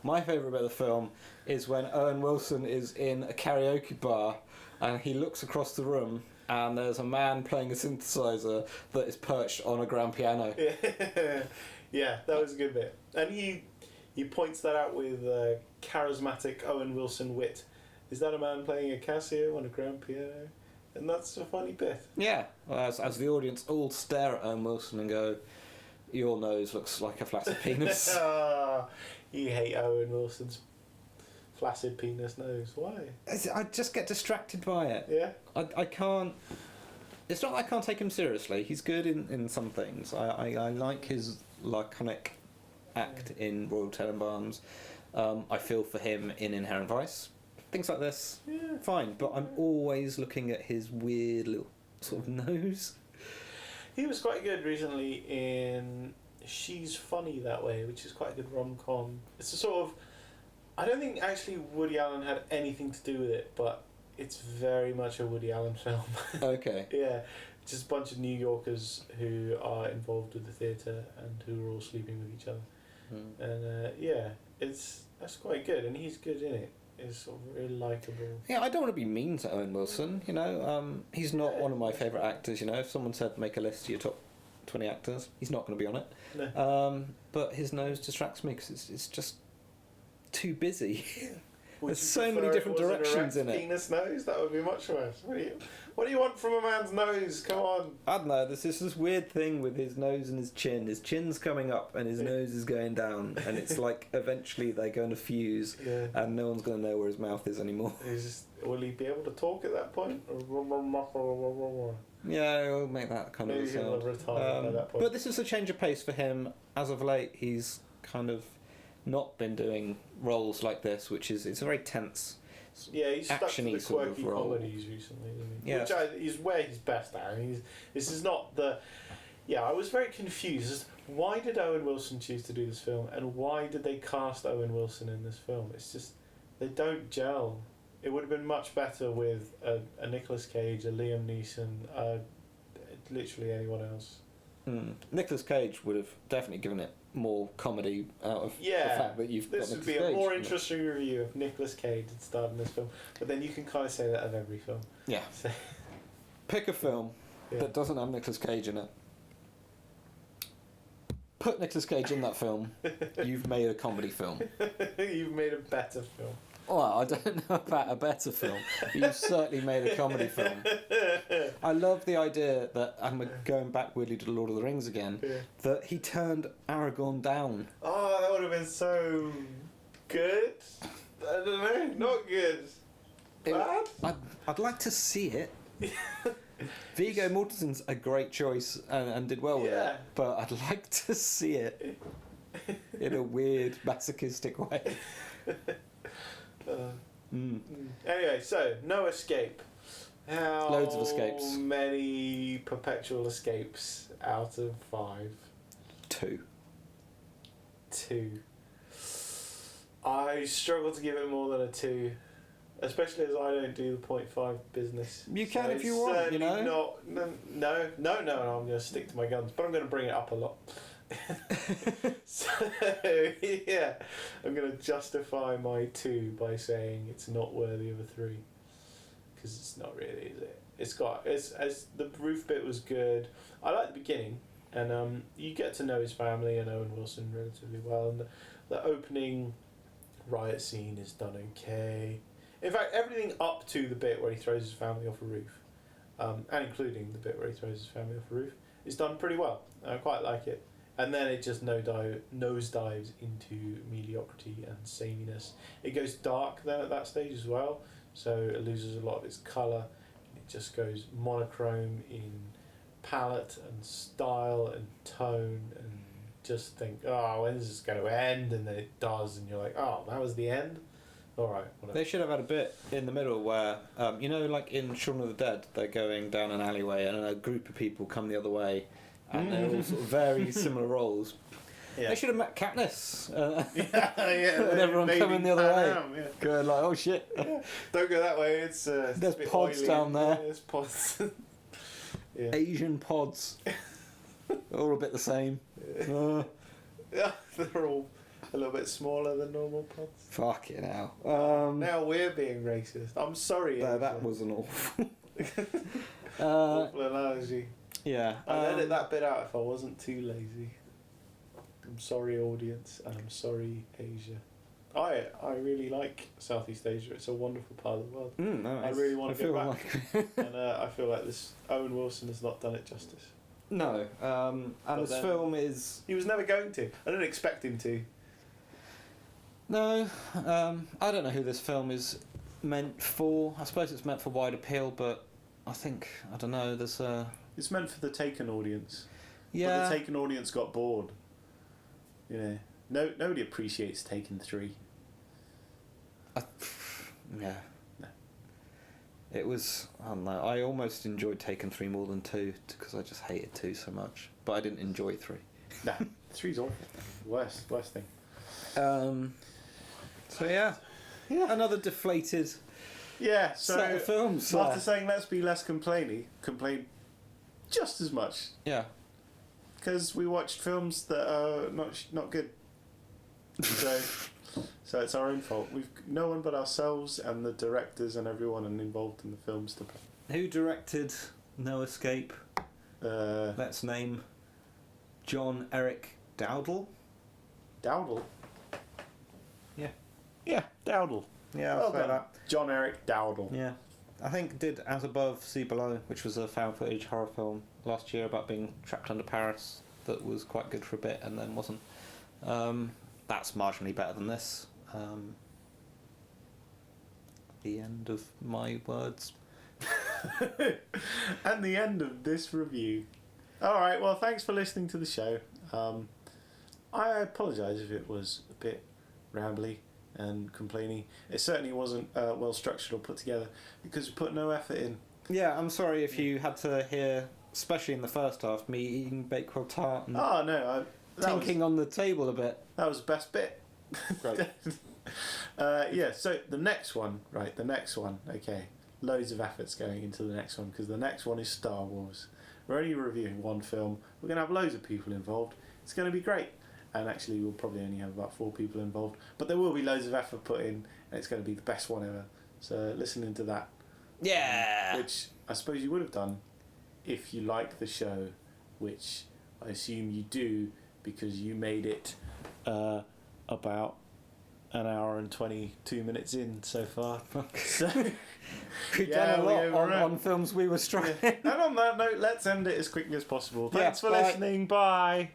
My favourite bit of the film is when Owen Wilson is in a karaoke bar and he looks across the room and there's a man playing a synthesizer that is perched on a grand piano. Yeah, that was a good bit. And he points that out with charismatic Owen Wilson wit. Is that a man playing a Casio on a grand piano? And that's a funny bit. Yeah. Well, as the audience all stare at Owen Wilson and go, your nose looks like a flaccid penis. You hate Owen Wilson's flaccid penis nose. Why? I just get distracted by it. Yeah? I can't... It's not that I can't take him seriously. He's good in some things. I like his laconic act in Royal Tenenbaums. I feel for him in Inherent Vice. Things like this, fine. But I'm always looking at his weird little sort of nose. He was quite good recently in She's Funny That Way, which is quite a good rom-com. It's a sort of... I don't think actually Woody Allen had anything to do with it, but it's very much a Woody Allen film. Okay. Yeah, just a bunch of New Yorkers who are involved with the theatre and who are all sleeping with each other. And that's quite good, and he's good in it. It's sort of really likeable. Yeah, I don't want to be mean to Owen Wilson, you know. He's not one of my favourite actors, you know. If someone said make a list of your top 20 actors, he's not going to be on it. No. But his nose distracts me because it's just too busy. There's you so many prefer different was directions an erect in it. Penis nose? That would be much worse. What do you want from a man's nose? Come on. I don't know. There's this weird thing with his nose and his chin. His chin's coming up and his nose is going down, and it's like eventually they're going to fuse, and no one's going to know where his mouth is anymore. Will he be able to talk at that point? Yeah, he'll make that kind of sound. At that point. But this is a change of pace for him. As of late, he's kind of not been doing roles like this, which is it's a very tense. Yeah, he's stuck to the sort quirky of role. comedies recently, isn't he? Yeah. Which is where he's best at. This is not the... Yeah, I was very confused. Why did Owen Wilson choose to do this film, and why did they cast Owen Wilson in this film? It's just... They don't gel. It would have been much better with a Nicolas Cage, a Liam Neeson, literally anyone else. Nicolas Cage would have definitely given it more comedy out of the fact that you've got this would Nicolas be a Cage, more interesting review if Nicolas Cage had starred in this film. But then you can kind of say that of every film. Yeah. So, Pick a film yeah. that doesn't have Nicolas Cage in it. Put Nicolas Cage in that film. You've made a comedy film. You've made a better film. Well, I don't know about a better film. But you've certainly made a comedy film. I love the idea that, and we're going back weirdly to Lord of the Rings again, that he turned Aragorn down. Oh, that would have been so good. I don't know, not good. Bad? I'd like to see it. Viggo Mortensen's a great choice and did well with it, but I'd like to see it in a weird masochistic way. Anyway, so no escape. How Loads of escapes. many perpetual escapes out of 5? 2. 2. I struggle to give it more than a 2, especially as I don't do the 0.5 business. You can if you it's want, you know. No, I'm going to stick to my guns, but I'm going to bring it up a lot. So yeah, I'm going to justify my 2 by saying it's not worthy of a 3, because it's not really, is it? It's as the roof bit was good. I like the beginning, and you get to know his family and Owen Wilson relatively well, and the opening riot scene is done okay. In fact, everything up to the bit where he throws his family off a roof, and including the bit where he throws his family off a roof, is done pretty well. I quite like it. And then it just nosedives into mediocrity and sameness. It goes dark then at that stage as well, so it loses a lot of its colour. It just goes monochrome in palette and style and tone, and just think, oh, when's this going to end? And then it does, and you're like, oh, that was the end? Alright, whatever. They should have had a bit in the middle where, you know, like in Shaun of the Dead, they're going down an alleyway and a group of people come the other way, and they're all sort of very similar roles. Yeah. They should have met Katniss. And everyone coming the other way. Going like, oh shit. Yeah. Don't go that way, it's there's a pods oily. down there. There's pods. Asian pods. All a bit the same. Yeah, they're all a little bit smaller than normal pods. Fucking hell. Now we're being racist. I'm sorry. That was an awful. Awful analogy. Yeah. I'd edit that bit out if I wasn't too lazy. I'm sorry, audience, and I'm sorry, Asia. I really like Southeast Asia. It's a wonderful part of the world. No, I really want to go back. Like And I feel like this Owen Wilson has not done it justice. No. And this film is... He was never going to. I didn't expect him to. No. I don't know who this film is meant for. I suppose it's meant for wide appeal, but I think, I don't know, there's a... It's meant for the Taken audience. Yeah. But the Taken audience got bored. You know, nobody appreciates Taken 3. Yeah. No. It was, I don't know, I almost enjoyed Taken 3 more than 2 because I just hated 2 so much. But I didn't enjoy 3. Nah, 3's awful. Worst thing. So yeah, another deflated set of films. After saying let's be less complain just as much. Yeah. Because we watched films that are not good. So it's our own fault. We've no one but ourselves and the directors and everyone involved in the films to blame. Who directed No Escape? Let's name John Eric Dowdle. Dowdle? Yeah, Dowdle. Yeah, I'll say that. John Eric Dowdle. Yeah. I think did As Above, See Below, which was a found footage horror film last year about being trapped under Paris that was quite good for a bit and then wasn't. That's marginally better than this. The end of my words. And the end of this review. Alright, well, thanks for listening to the show. I apologise if it was a bit rambly and complaining. It certainly wasn't well structured or put together because we put no effort in. Yeah, I'm sorry if you had to hear, especially in the first half, me eating Bakewell tart and tinking on the table a bit. That was the best bit. Great. Yeah, so the next one, okay. Loads of effort's going into the next one because the next one is Star Wars. We're only reviewing one film. We're going to have loads of people involved. It's going to be great. And actually, we'll probably only have about 4 people involved. But there will be loads of effort put in, and it's going to be the best one ever. So listening to that. Yeah! Which I suppose you would have done if you like the show, which I assume you do because you made it about an hour and 22 minutes in so far. So, We've done a lot on films we were struggling. And on that note, let's end it as quickly as possible. Thanks for bye. listening. Bye.